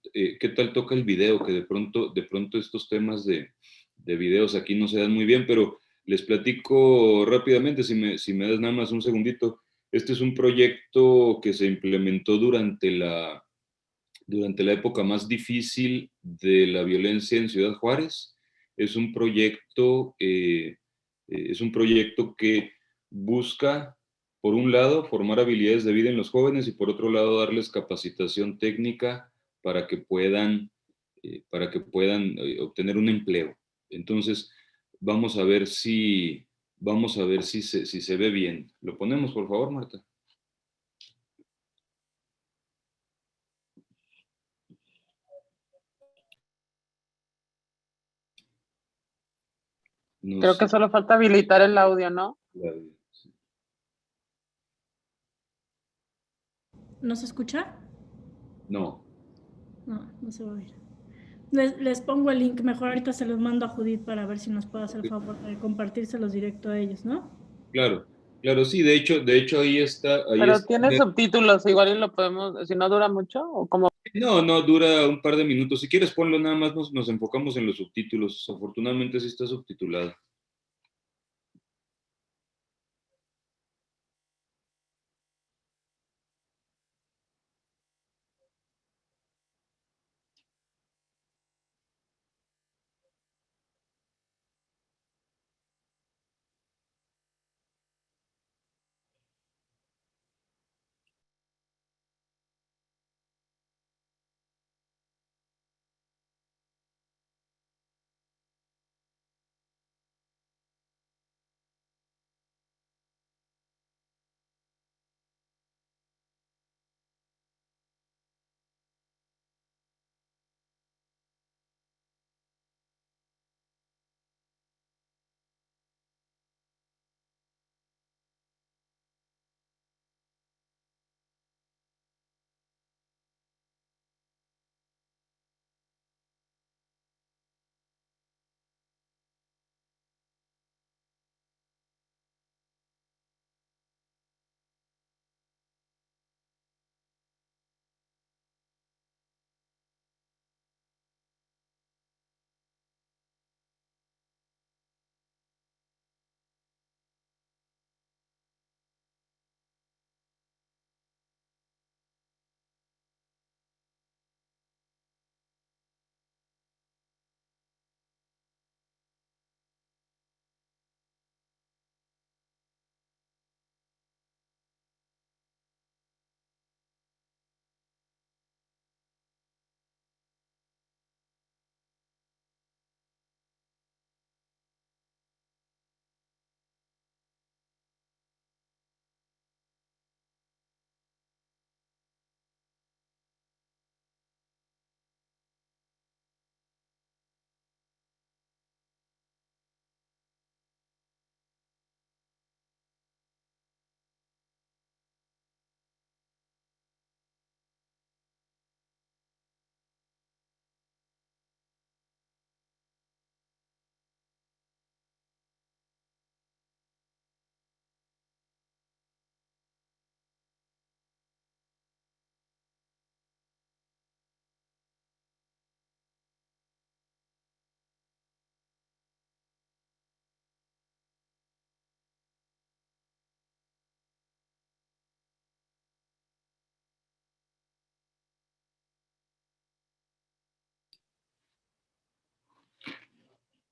toca el video, que de pronto estos temas de videos aquí no se dan muy bien, pero les platico rápidamente, si me das nada más un segundito. Este es un proyecto que se implementó durante la época más difícil de la violencia en Ciudad Juárez. Es un proyecto, que busca, por un lado, formar habilidades de vida en los jóvenes y por otro lado, darles capacitación técnica para que puedan obtener un empleo. Entonces, vamos a ver si se ve bien. ¿Lo ponemos, por favor, Marta? No Creo que sé. solo falta habilitar el audio, ¿no? ¿No se escucha? No. No, no se va a oír. Les pongo el link, mejor ahorita se los mando a Judith para ver si nos puede hacer el favor de compartírselos directo a ellos, ¿no? Claro, claro, sí, de hecho ahí está, Pero tiene subtítulos, igual y lo podemos, si no dura mucho, o como no, no, dura un par de minutos. Si quieres ponlo, nada más nos enfocamos en los subtítulos. Afortunadamente sí está subtitulado.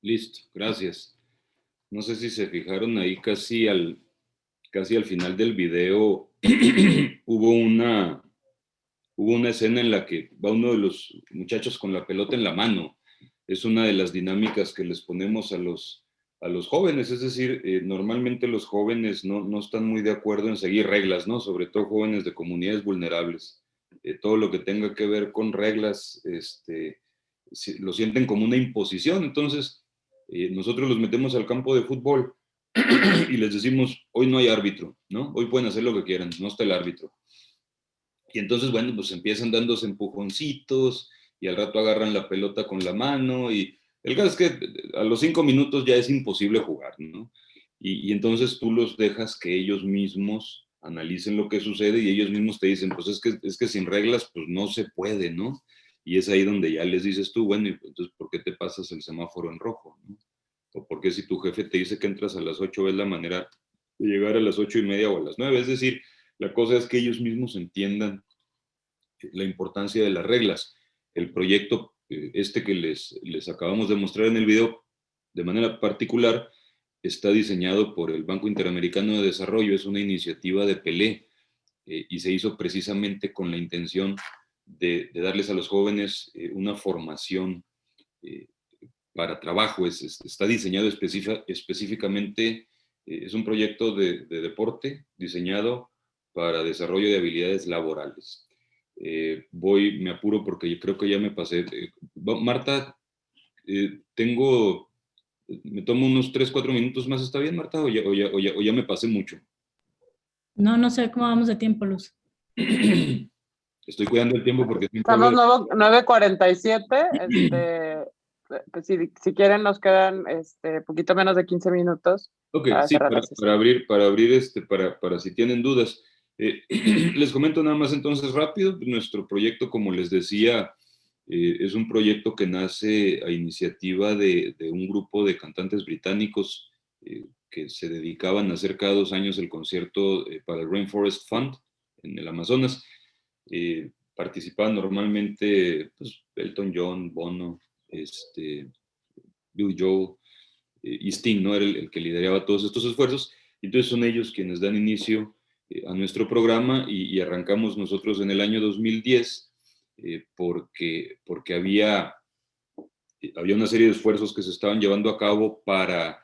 Listo, gracias. No sé si se fijaron ahí casi al final del video hubo una escena en la que va uno de los muchachos con la pelota en la mano. Es una de las dinámicas que les ponemos a los jóvenes, es decir, normalmente los jóvenes no están muy de acuerdo en seguir reglas, ¿no? Sobre todo jóvenes de comunidades vulnerables. Todo lo que tenga que ver con reglas, lo sienten como una imposición. Entonces, nosotros los metemos al campo de fútbol y les decimos, hoy no hay árbitro, ¿no? Hoy pueden hacer lo que quieran, no está el árbitro. Y entonces, bueno, pues empiezan dándose empujoncitos y al rato agarran la pelota con la mano y el caso es que a los 5 minutos ya es imposible jugar, ¿no? Y entonces tú los dejas que ellos mismos analicen lo que sucede y ellos mismos te dicen, pues es que sin reglas pues no se puede, ¿no? Y es ahí donde ya les dices tú, bueno, entonces ¿por qué te pasas el semáforo en rojo, ¿no? O por qué si tu jefe te dice que entras a las 8 ves la manera de llegar a las 8:30 o a las 9, es decir, la cosa es que ellos mismos entiendan la importancia de las reglas. El proyecto que les acabamos de mostrar en el video, de manera particular, está diseñado por el Banco Interamericano de Desarrollo, es una iniciativa de Pelé y se hizo precisamente con la intención de darles a los jóvenes una formación para trabajo. Está diseñado específicamente, es un proyecto de deporte diseñado para desarrollo de habilidades laborales. Me apuro porque yo creo que ya me pasé. Marta, me tomo unos 3, 4 minutos más, ¿está bien, Marta? ¿O ya me pasé mucho? No sé cómo vamos de tiempo, Luz. Estoy cuidando el tiempo porque siempre Estamos hablo 9:47, pues si quieren nos quedan poquito menos de 15 minutos Ok, para sí, cerrar la sesión. para si tienen dudas. Les comento nada más entonces rápido. Nuestro proyecto, como les decía, es un proyecto que nace a iniciativa de un grupo de cantantes británicos que se dedicaban a hacer cada 2 años el concierto para el Rainforest Fund en el Amazonas. Participaban normalmente pues, Elton John, Bono, Bill Joel, y Sting, ¿no? Era el que lideraba todos estos esfuerzos. Entonces son ellos quienes dan inicio a nuestro programa y arrancamos nosotros en el año 2010 porque había una serie de esfuerzos que se estaban llevando a cabo para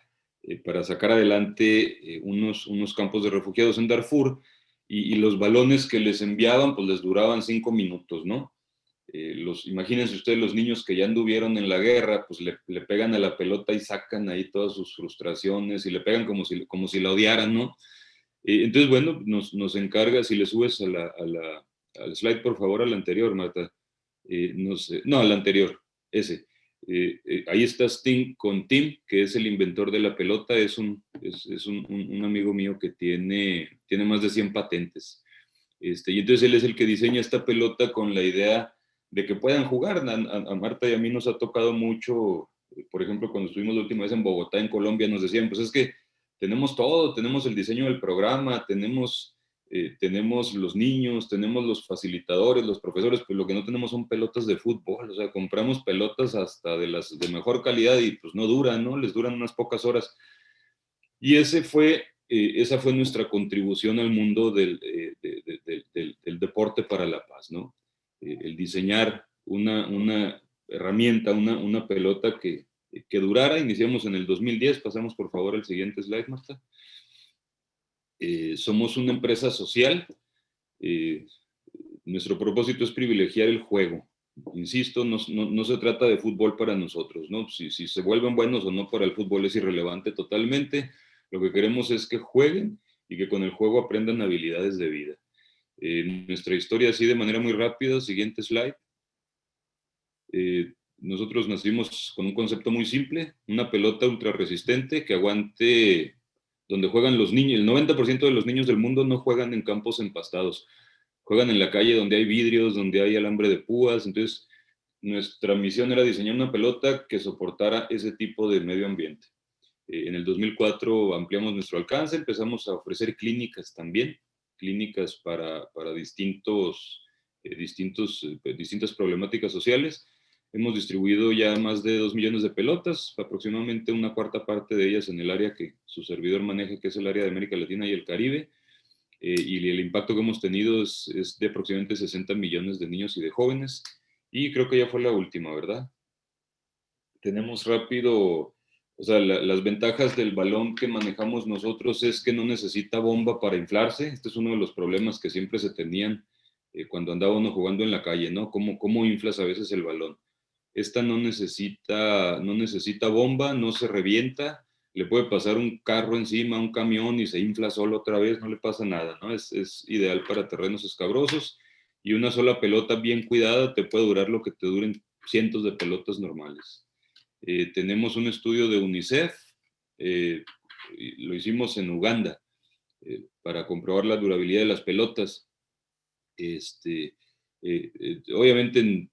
sacar adelante unos campos de refugiados en Darfur y los balones que les enviaban pues les duraban 5 minutos, ¿no? Imagínense ustedes los niños que ya anduvieron en la guerra, pues le pegan a la pelota y sacan ahí todas sus frustraciones y le pegan como si la odiaran, ¿no? Entonces, bueno, nos encarga, si le subes al slide, por favor, al anterior, Marta. No, al anterior, ese. Ahí está Sting con Tim, que es el inventor de la pelota, es un amigo mío que tiene más de 100 patentes. Y entonces él es el que diseña esta pelota con la idea de que puedan jugar. A Marta y a mí nos ha tocado mucho, por ejemplo, cuando estuvimos la última vez en Bogotá, en Colombia, nos decían, pues es que tenemos todo, tenemos el diseño del programa, tenemos los niños, tenemos los facilitadores, los profesores, pues lo que no tenemos son pelotas de fútbol, o sea, compramos pelotas hasta de las de mejor calidad y pues no duran, ¿no? Les duran unas pocas horas. Y esa fue nuestra contribución al mundo del deporte para la paz, ¿no? El diseñar una herramienta, una pelota que durara. Iniciamos en el 2010, pasamos por favor al siguiente slide, Marta. Somos una empresa social. Nuestro propósito es privilegiar el juego. Insisto, no se trata de fútbol para nosotros, ¿no? Si se vuelven buenos o no para el fútbol es irrelevante totalmente. Lo que queremos es que jueguen y que con el juego aprendan habilidades de vida. Nuestra historia así de manera muy rápida, siguiente slide. Nosotros nacimos con un concepto muy simple, una pelota ultra resistente que aguante donde juegan los niños. El 90% de los niños del mundo no juegan en campos empastados, juegan en la calle donde hay vidrios, donde hay alambre de púas. Entonces, nuestra misión era diseñar una pelota que soportara ese tipo de medio ambiente. En el 2004 ampliamos nuestro alcance, empezamos a ofrecer clínicas también, clínicas para distintas problemáticas sociales. Hemos distribuido ya más de 2 millones de pelotas, aproximadamente una cuarta parte de ellas en el área que su servidor maneja, que es el área de América Latina y el Caribe. Y el impacto que hemos tenido es de aproximadamente 60 millones de niños y de jóvenes. Y creo que ya fue la última, ¿verdad? Tenemos rápido, o sea, las ventajas del balón que manejamos nosotros es que no necesita bomba para inflarse. Este es uno de los problemas que siempre se tenían cuando andaba uno jugando en la calle, ¿no? ¿Cómo inflas a veces el balón? Esta no necesita bomba, no se revienta, le puede pasar un carro encima, un camión y se infla solo otra vez, no le pasa nada, ¿no? Es ideal para terrenos escabrosos y una sola pelota bien cuidada te puede durar lo que te duren cientos de pelotas normales. Tenemos un estudio de UNICEF, lo hicimos en Uganda, para comprobar la durabilidad de las pelotas. Obviamente en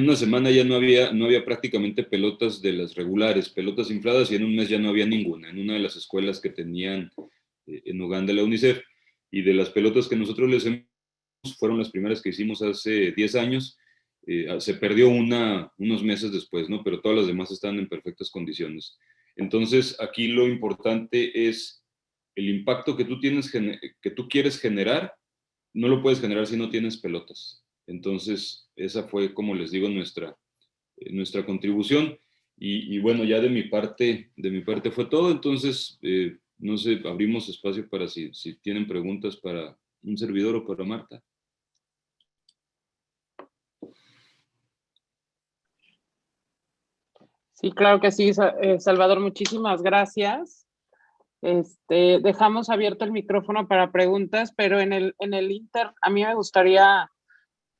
una semana ya no había prácticamente pelotas de las regulares, pelotas infladas, y en un mes ya no había ninguna, en una de las escuelas que tenían en Uganda la UNICEF. Y de las pelotas que nosotros les hemos, fueron las primeras que hicimos hace 10 años, se perdió una unos meses después, ¿no? Pero todas las demás están en perfectas condiciones. Entonces, aquí lo importante es el impacto que tú quieres generar, no lo puedes generar si no tienes pelotas. Entonces, esa fue, como les digo, nuestra contribución. Y bueno, ya de mi parte fue todo. Entonces, no sé, abrimos espacio para si tienen preguntas para un servidor o para Marta. Sí, claro que sí, Salvador, muchísimas gracias. Dejamos abierto el micrófono para preguntas, pero en el Inter a mí me gustaría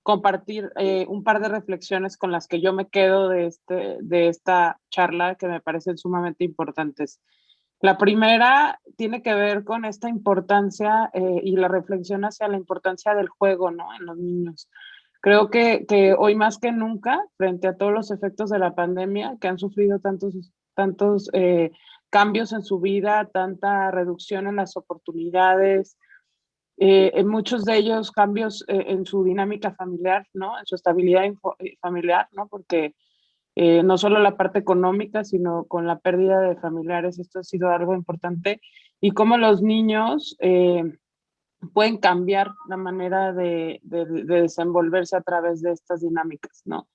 compartir un par de reflexiones con las que yo me quedo de esta charla que me parecen sumamente importantes. La primera tiene que ver con esta importancia y la reflexión hacia la importancia del juego, ¿no? En los niños. Creo que hoy más que nunca, frente a todos los efectos de la pandemia, que han sufrido tantos cambios en su vida, tanta reducción en las oportunidades, en muchos de ellos cambios en su dinámica familiar, ¿no? En su estabilidad familiar, ¿no? Porque no solo la parte económica, sino con la pérdida de familiares, esto ha sido algo importante. Y cómo los niños pueden cambiar la manera de desenvolverse a través de estas dinámicas, ¿no?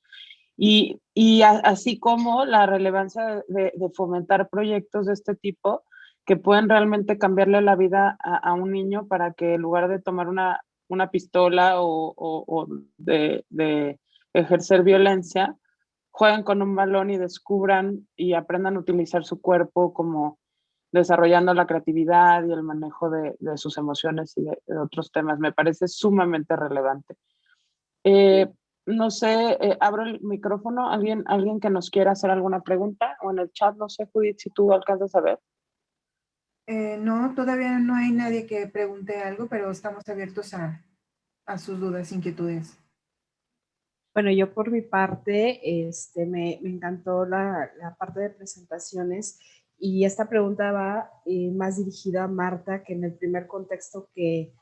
Y así como la relevancia de fomentar proyectos de este tipo que pueden realmente cambiarle la vida a un niño para que en lugar de tomar una pistola o de ejercer violencia, jueguen con un balón y descubran y aprendan a utilizar su cuerpo como desarrollando la creatividad y el manejo de sus emociones y de otros temas. Me parece sumamente relevante. No sé, abro el micrófono. ¿Alguien que nos quiera hacer alguna pregunta? O en el chat, no sé, Judith, si tú alcanzas a ver. No, todavía no hay nadie que pregunte algo, pero estamos abiertos a sus dudas, inquietudes. Bueno, yo por mi parte, me encantó la parte de presentaciones y esta pregunta va más dirigida a Marta, que en el primer contexto que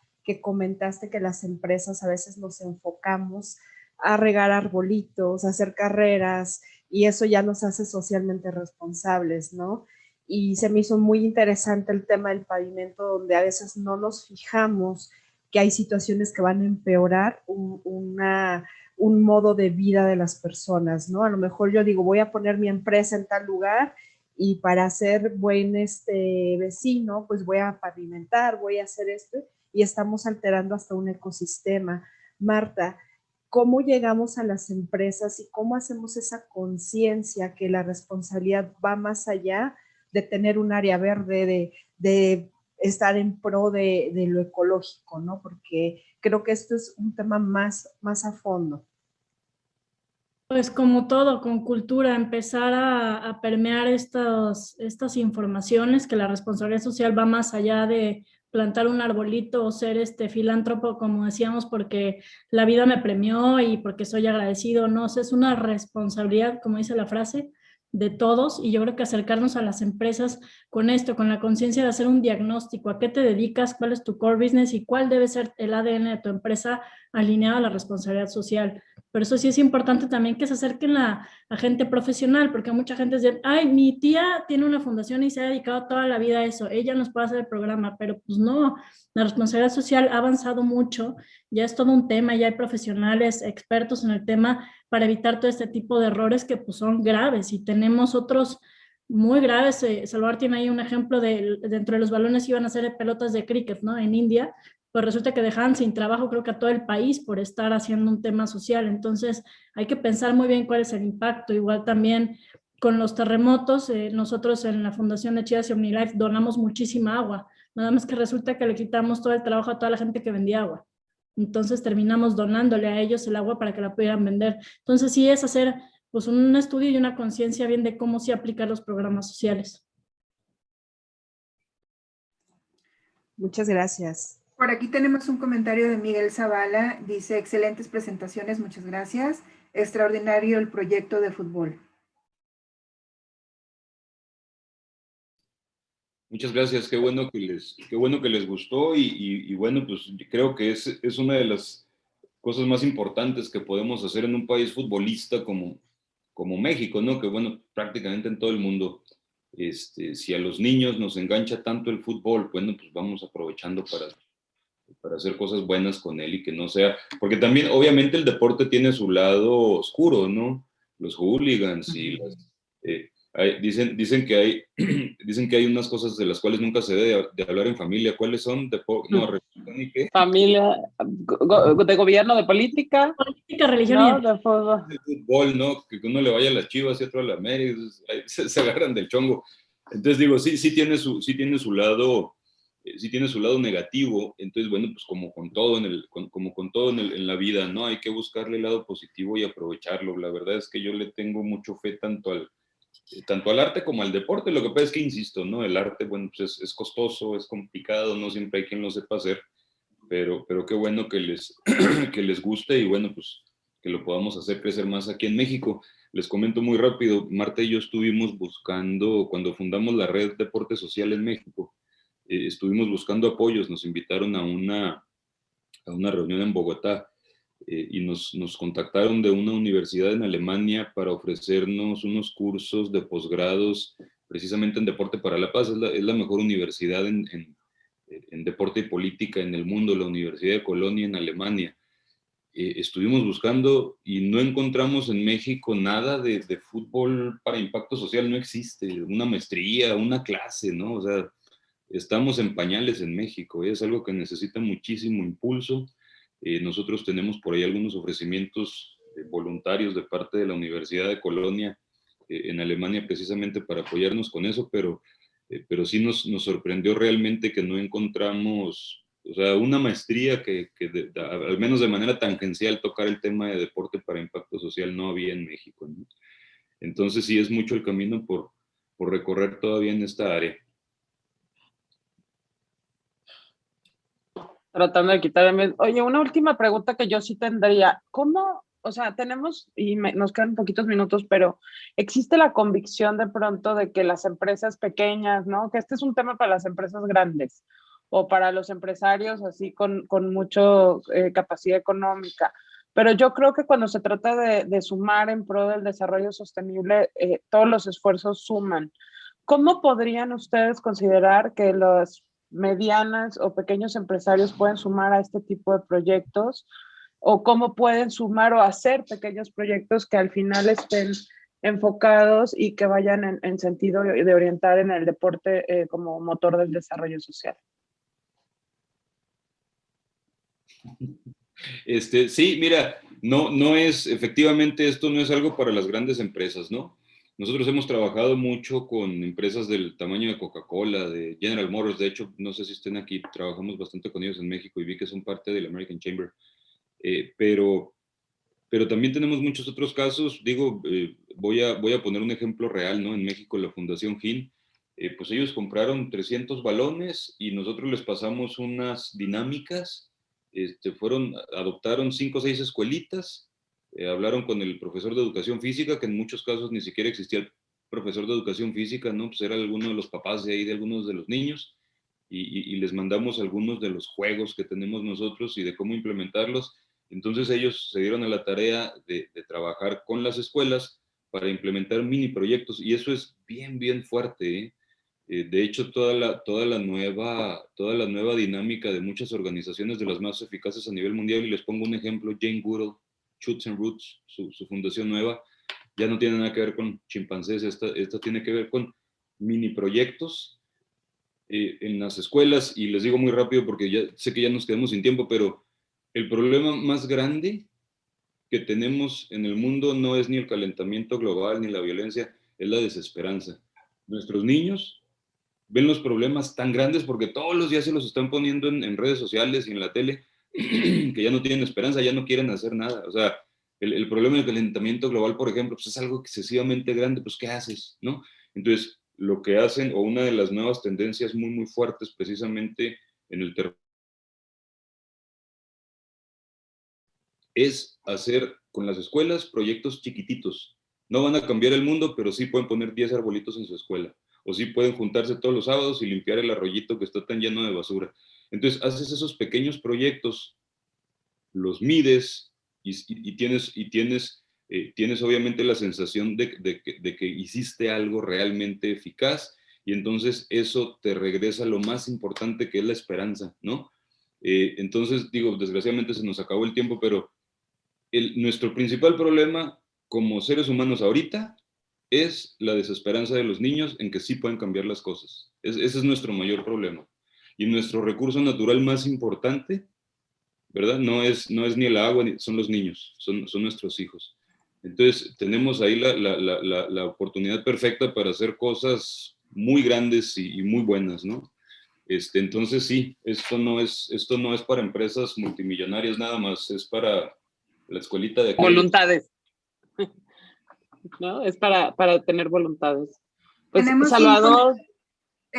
comentaste que las empresas a veces nos enfocamos a regar arbolitos, a hacer carreras y eso ya nos hace socialmente responsables, ¿no? Y se me hizo muy interesante el tema del pavimento, donde a veces no nos fijamos que hay situaciones que van a empeorar un modo de vida de las personas, ¿no? A lo mejor yo digo, voy a poner mi empresa en tal lugar y para ser buen vecino, pues voy a pavimentar, voy a hacer esto y estamos alterando hasta un ecosistema. Marta, ¿cómo llegamos a las empresas y cómo hacemos esa conciencia que la responsabilidad va más allá de tener un área verde, de estar en pro de lo ecológico, ¿no? Porque creo que esto es un tema más a fondo. Pues como todo, con cultura, empezar a permear estas informaciones, que la responsabilidad social va más allá de plantar un arbolito o ser filántropo, como decíamos, porque la vida me premió y porque soy agradecido, no, o sea, es una responsabilidad, como dice la frase, de todos, y yo creo que acercarnos a las empresas con esto, con la conciencia de hacer un diagnóstico, a qué te dedicas, cuál es tu core business y cuál debe ser el ADN de tu empresa alineado a la responsabilidad social. Por eso sí es importante también que se acerquen a gente profesional, porque mucha gente dice, ay, mi tía tiene una fundación y se ha dedicado toda la vida a eso, ella nos puede hacer el programa, pero pues no, la responsabilidad social ha avanzado mucho, ya es todo un tema, ya hay profesionales expertos en el tema para evitar todo este tipo de errores que pues son graves, y tenemos otros muy graves. Salvador tiene ahí un ejemplo dentro de los balones iban a ser pelotas de cricket, ¿no? En India, pues resulta que dejaban sin trabajo creo que a todo el país por estar haciendo un tema social. Entonces hay que pensar muy bien cuál es el impacto. Igual también con los terremotos, nosotros en la Fundación de Chidas y OmniLife donamos muchísima agua, nada más que resulta que le quitamos todo el trabajo a toda la gente que vendía agua. Entonces terminamos donándole a ellos el agua para que la pudieran vender. Entonces sí es hacer pues un estudio y una conciencia bien de cómo se aplican los programas sociales. Muchas gracias. Por aquí tenemos un comentario de Miguel Zavala. Dice, excelentes presentaciones, muchas gracias. Extraordinario el proyecto de fútbol. Muchas gracias, qué bueno que les gustó y bueno, pues creo que es una de las cosas más importantes que podemos hacer en un país futbolista como México, ¿no? Que bueno, prácticamente en todo el mundo, si a los niños nos engancha tanto el fútbol, bueno, pues vamos aprovechando para hacer cosas buenas con él y que no sea, porque también obviamente el deporte tiene su lado oscuro, ¿no? Los hooligans y dicen que hay dicen que hay unas cosas de las cuales nunca se debe de hablar en familia. ¿Cuáles son? ¿Y qué? Familia, de gobierno, de política. Política, religión No, y de fútbol. De fútbol, ¿no? Que uno le vaya a las Chivas y otro a la América, se agarran del chongo. Entonces digo, sí tiene su lado, sí tiene su lado negativo. Entonces, bueno, pues como con todo en la vida, ¿no? Hay que buscarle el lado positivo y aprovecharlo. La verdad es que yo le tengo mucho fe tanto al arte como al deporte. Lo que pasa es que, insisto, ¿no? El arte, bueno, pues es costoso, es complicado, no siempre hay quien lo sepa hacer, pero qué bueno que les guste y bueno, pues que lo podamos hacer crecer más aquí en México. Les comento muy rápido, Marta y yo estuvimos buscando, cuando fundamos la red Deporte Social en México, estuvimos buscando apoyos, nos invitaron a una reunión en Bogotá, y nos contactaron de una universidad en Alemania para ofrecernos unos cursos de posgrados precisamente en Deporte para la Paz. Es la mejor universidad en deporte y política en el mundo, la Universidad de Colonia en Alemania. Estuvimos buscando y no encontramos en México nada de fútbol para impacto social, no existe, una maestría, una clase, ¿no? O sea, estamos en pañales en México, es algo que necesita muchísimo impulso. Nosotros tenemos por ahí algunos ofrecimientos voluntarios de parte de la Universidad de Colonia en Alemania precisamente para apoyarnos con eso, pero sí nos sorprendió realmente que no encontramos, o sea, una maestría que al menos de manera tangencial tocar el tema de deporte para impacto social no había en México, ¿no? Entonces sí es mucho el camino por recorrer todavía en esta área. Tratando de quitarme. Oye, una última pregunta que yo sí tendría. ¿Cómo, o sea, tenemos, y nos quedan poquitos minutos, pero existe la convicción de pronto de que las empresas pequeñas, ¿no? Que este es un tema para las empresas grandes o para los empresarios así con mucho capacidad económica. Pero yo creo que cuando se trata de sumar en pro del desarrollo sostenible, todos los esfuerzos suman. ¿Cómo podrían ustedes considerar que los medianas o pequeños empresarios pueden sumar a este tipo de proyectos? ¿O cómo pueden sumar o hacer pequeños proyectos que al final estén enfocados y que vayan en sentido de orientar en el deporte como motor del desarrollo social? Sí, mira, no es, efectivamente, esto no es algo para las grandes empresas, ¿no? Nosotros hemos trabajado mucho con empresas del tamaño de Coca-Cola, de General Motors. De hecho, no sé si estén aquí, trabajamos bastante con ellos en México y vi que son parte del American Chamber. Pero también tenemos muchos otros casos. Digo, voy a poner un ejemplo real, ¿no? En México, la Fundación GIN, pues ellos compraron 300 balones y nosotros les pasamos unas dinámicas. Adoptaron 5 o 6 escuelitas, hablaron con el profesor de educación física, que en muchos casos ni siquiera existía el profesor de educación física, ¿no? Pues era alguno de los papás de ahí, de algunos de los niños, y les mandamos algunos de los juegos que tenemos nosotros y de cómo implementarlos. Entonces ellos se dieron a la tarea de trabajar con las escuelas para implementar mini proyectos, y eso es bien, bien fuerte, ¿eh? De hecho, toda la nueva dinámica de muchas organizaciones de las más eficaces a nivel mundial, y les pongo un ejemplo: Jane Goodall, Shoots and Roots, su fundación nueva, ya no tiene nada que ver con chimpancés, esta tiene que ver con mini proyectos en las escuelas. Y les digo muy rápido porque ya sé que ya nos quedamos sin tiempo, pero el problema más grande que tenemos en el mundo no es ni el calentamiento global ni la violencia, es la desesperanza. Nuestros niños ven los problemas tan grandes porque todos los días se los están poniendo en redes sociales y en la tele, que ya no tienen esperanza, ya no quieren hacer nada. O sea, el problema del calentamiento global, por ejemplo, pues es algo excesivamente grande, pues ¿qué haces? ¿No? Entonces, lo que hacen, o una de las nuevas tendencias muy, muy fuertes precisamente en el terreno, es hacer con las escuelas proyectos chiquititos. No van a cambiar el mundo, pero sí pueden poner 10 arbolitos en su escuela. O sí pueden juntarse todos los sábados y limpiar el arroyito que está tan lleno de basura. Entonces, haces esos pequeños proyectos, los mides tienes obviamente la sensación de que hiciste algo realmente eficaz, y entonces eso te regresa lo más importante, que es la esperanza, ¿no? Entonces, digo, desgraciadamente se nos acabó el tiempo, pero nuestro principal problema como seres humanos ahorita es la desesperanza de los niños en que sí pueden cambiar las cosas. Ese es nuestro mayor problema. Y nuestro recurso natural más importante, ¿verdad? No es ni el agua, son los niños, son nuestros hijos. Entonces, tenemos ahí la oportunidad perfecta para hacer cosas muy grandes y muy buenas, ¿no? Entonces, sí, esto no es para empresas multimillonarias nada más, es para la escuelita de aquí. Voluntades, ¿no? Es para tener voluntades. Pues, Tenemos Salvador.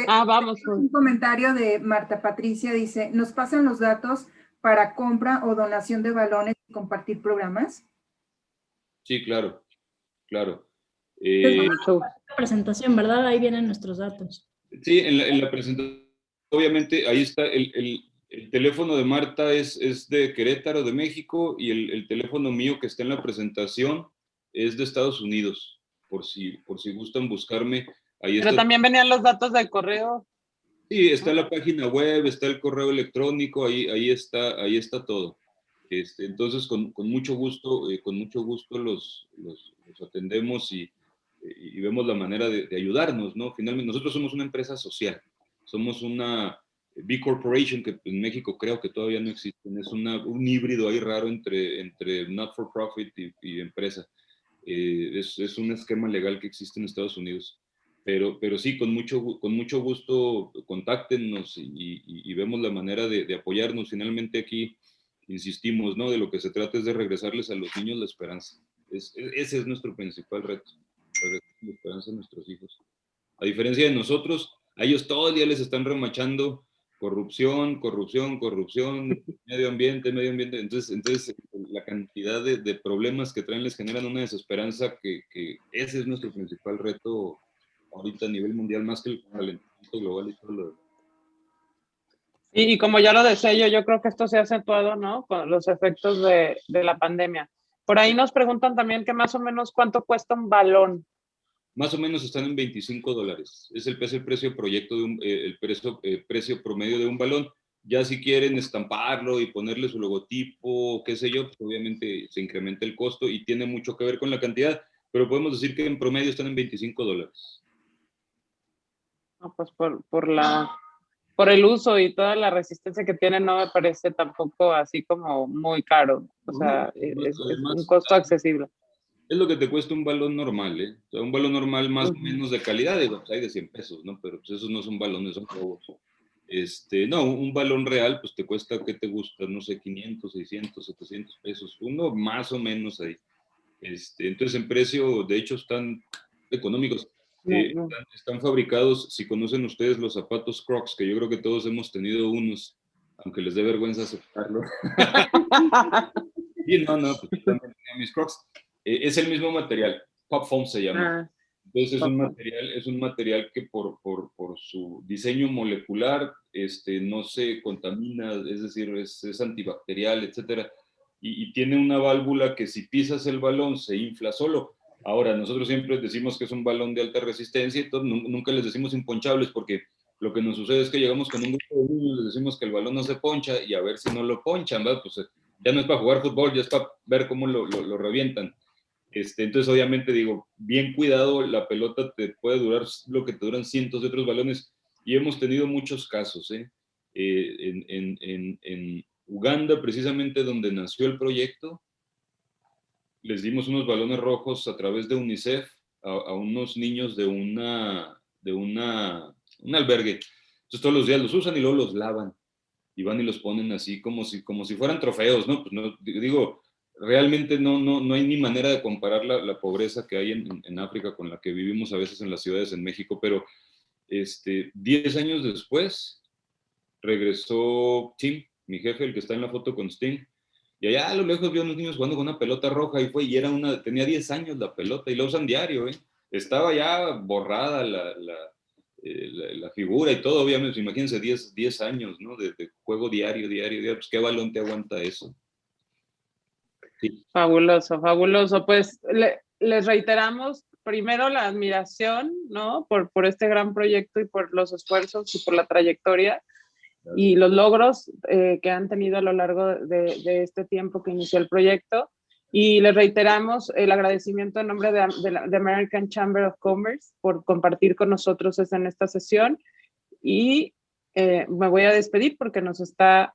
Vamos. Un comentario de Marta Patricia, dice, ¿nos pasan los datos para compra o donación de balones y compartir programas? Sí, claro, claro. La presentación, ¿verdad? Ahí vienen nuestros datos. Sí, en la presentación, obviamente, ahí está el teléfono de Marta es de Querétaro, de México, y el teléfono mío que está en la presentación es de Estados Unidos, por si gustan buscarme. Ahí Pero está. también venían los datos del correo. Sí, está la página web, está el correo electrónico, ahí está todo. Entonces, con mucho gusto los atendemos y vemos la manera de ayudarnos, ¿no? Finalmente, nosotros somos una empresa social, somos una B Corporation, que en México creo que todavía no existen, es un híbrido ahí raro entre not for profit y empresa. Es un esquema legal que existe en Estados Unidos. Pero sí, con mucho gusto, contáctenos y vemos la manera de apoyarnos. Finalmente aquí insistimos, ¿no? De lo que se trata es de regresarles a los niños la esperanza. Ese es nuestro principal reto, regresar la esperanza a nuestros hijos. A diferencia de nosotros, a ellos todo el día les están remachando corrupción, medio ambiente. Entonces la cantidad de problemas que traen les generan una desesperanza que ese es nuestro principal reto ahorita a nivel mundial, más que el calentamiento global y todo lo demás. Y como ya lo decía yo creo que esto se ha acentuado, ¿no? Con los efectos de la pandemia. Por ahí nos preguntan también que más o menos cuánto cuesta un balón. Más o menos están en $25. Es el precio proyecto el precio promedio de un balón. Ya si quieren estamparlo y ponerle su logotipo, qué sé yo, pues obviamente se incrementa el costo y tiene mucho que ver con la cantidad, pero podemos decir que en promedio están en $25. No, pues por el uso y toda la resistencia que tienen, no me parece tampoco así como muy caro. O sea, es un costo accesible. Es lo que te cuesta un balón normal, ¿eh? O sea, un balón normal más o menos de calidad, digo, pues hay de 100 pesos, ¿no? Pero pues esos no son balones, son juegos. No, un balón real, pues te cuesta, ¿qué te gusta? No sé, 500, 600, 700 pesos. Uno más o menos ahí. Entonces, en precio, de hecho, están económicos. Están fabricados, si conocen ustedes los zapatos Crocs, que yo creo que todos hemos tenido unos, aunque les dé vergüenza aceptarlo. Y no, pues yo también tenía mis Crocs. Es el mismo material, Pop Foam se llama. Entonces es un material que por su diseño molecular no se contamina, es decir, es antibacterial, etcétera. y tiene una válvula que si pisas el balón se infla solo. Ahora, nosotros siempre decimos que es un balón de alta resistencia, y nunca les decimos imponchables, porque lo que nos sucede es que llegamos con un grupo de niños, les decimos que el balón no se poncha, y a ver si no lo ponchan, ¿verdad? Pues ya no es para jugar fútbol, ya es para ver cómo lo revientan. Entonces, obviamente, digo, bien cuidado, la pelota te puede durar lo que te duran cientos de otros balones, y hemos tenido muchos casos, en Uganda, precisamente donde nació el proyecto, les dimos unos balones rojos a través de UNICEF a unos niños de un albergue. Entonces todos los días los usan y luego los lavan y van y los ponen así como si fueran trofeos, ¿no? Pues no, digo, realmente no hay ni manera de comparar la pobreza que hay en África con la que vivimos a veces en las ciudades en México, pero 10 años después regresó Tim, mi jefe, el que está en la foto con Sting, y allá a lo lejos vio a unos niños jugando con una pelota roja y tenía 10 años la pelota y la usan diario, ¿eh? Estaba ya borrada la figura y todo, obviamente, imagínense 10 años, ¿no? De juego diario, pues ¿qué balón te aguanta eso? Sí. Fabuloso, fabuloso. Pues les reiteramos primero la admiración, ¿no? Por este gran proyecto y por los esfuerzos y por la trayectoria y los logros que han tenido a lo largo de este tiempo que inició el proyecto. Y les reiteramos el agradecimiento en nombre de American Chamber of Commerce por compartir con nosotros en esta sesión. Y me voy a despedir porque nos están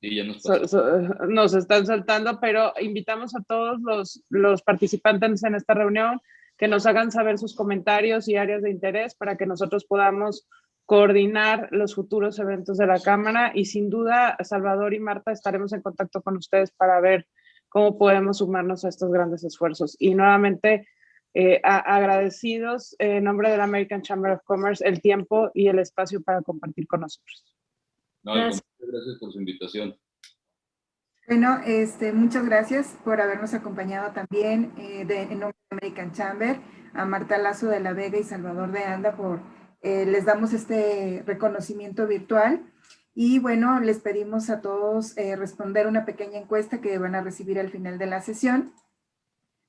Sí, ya nos están soltando, pero invitamos a todos los participantes en esta reunión que nos hagan saber sus comentarios y áreas de interés para que nosotros podamos coordinar los futuros eventos de la Cámara, y sin duda Salvador y Marta estaremos en contacto con ustedes para ver cómo podemos sumarnos a estos grandes esfuerzos. Y nuevamente agradecidos en nombre de la American Chamber of Commerce el tiempo y el espacio para compartir con nosotros. No, gracias por su invitación. Bueno, muchas gracias por habernos acompañado también en nombre de American Chamber, a Marta Lazo de la Vega y Salvador de Anda les damos este reconocimiento virtual, y bueno, les pedimos a todos responder una pequeña encuesta que van a recibir al final de la sesión,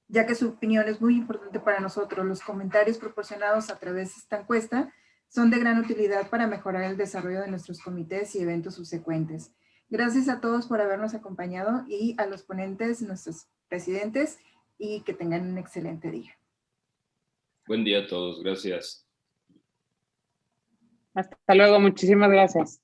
ya que su opinión es muy importante para nosotros. Los comentarios proporcionados a través de esta encuesta son de gran utilidad para mejorar el desarrollo de nuestros comités y eventos subsecuentes. Gracias a todos por habernos acompañado y a los ponentes, nuestros presidentes, y que tengan un excelente día. Buen día a todos, gracias. Hasta luego, muchísimas gracias.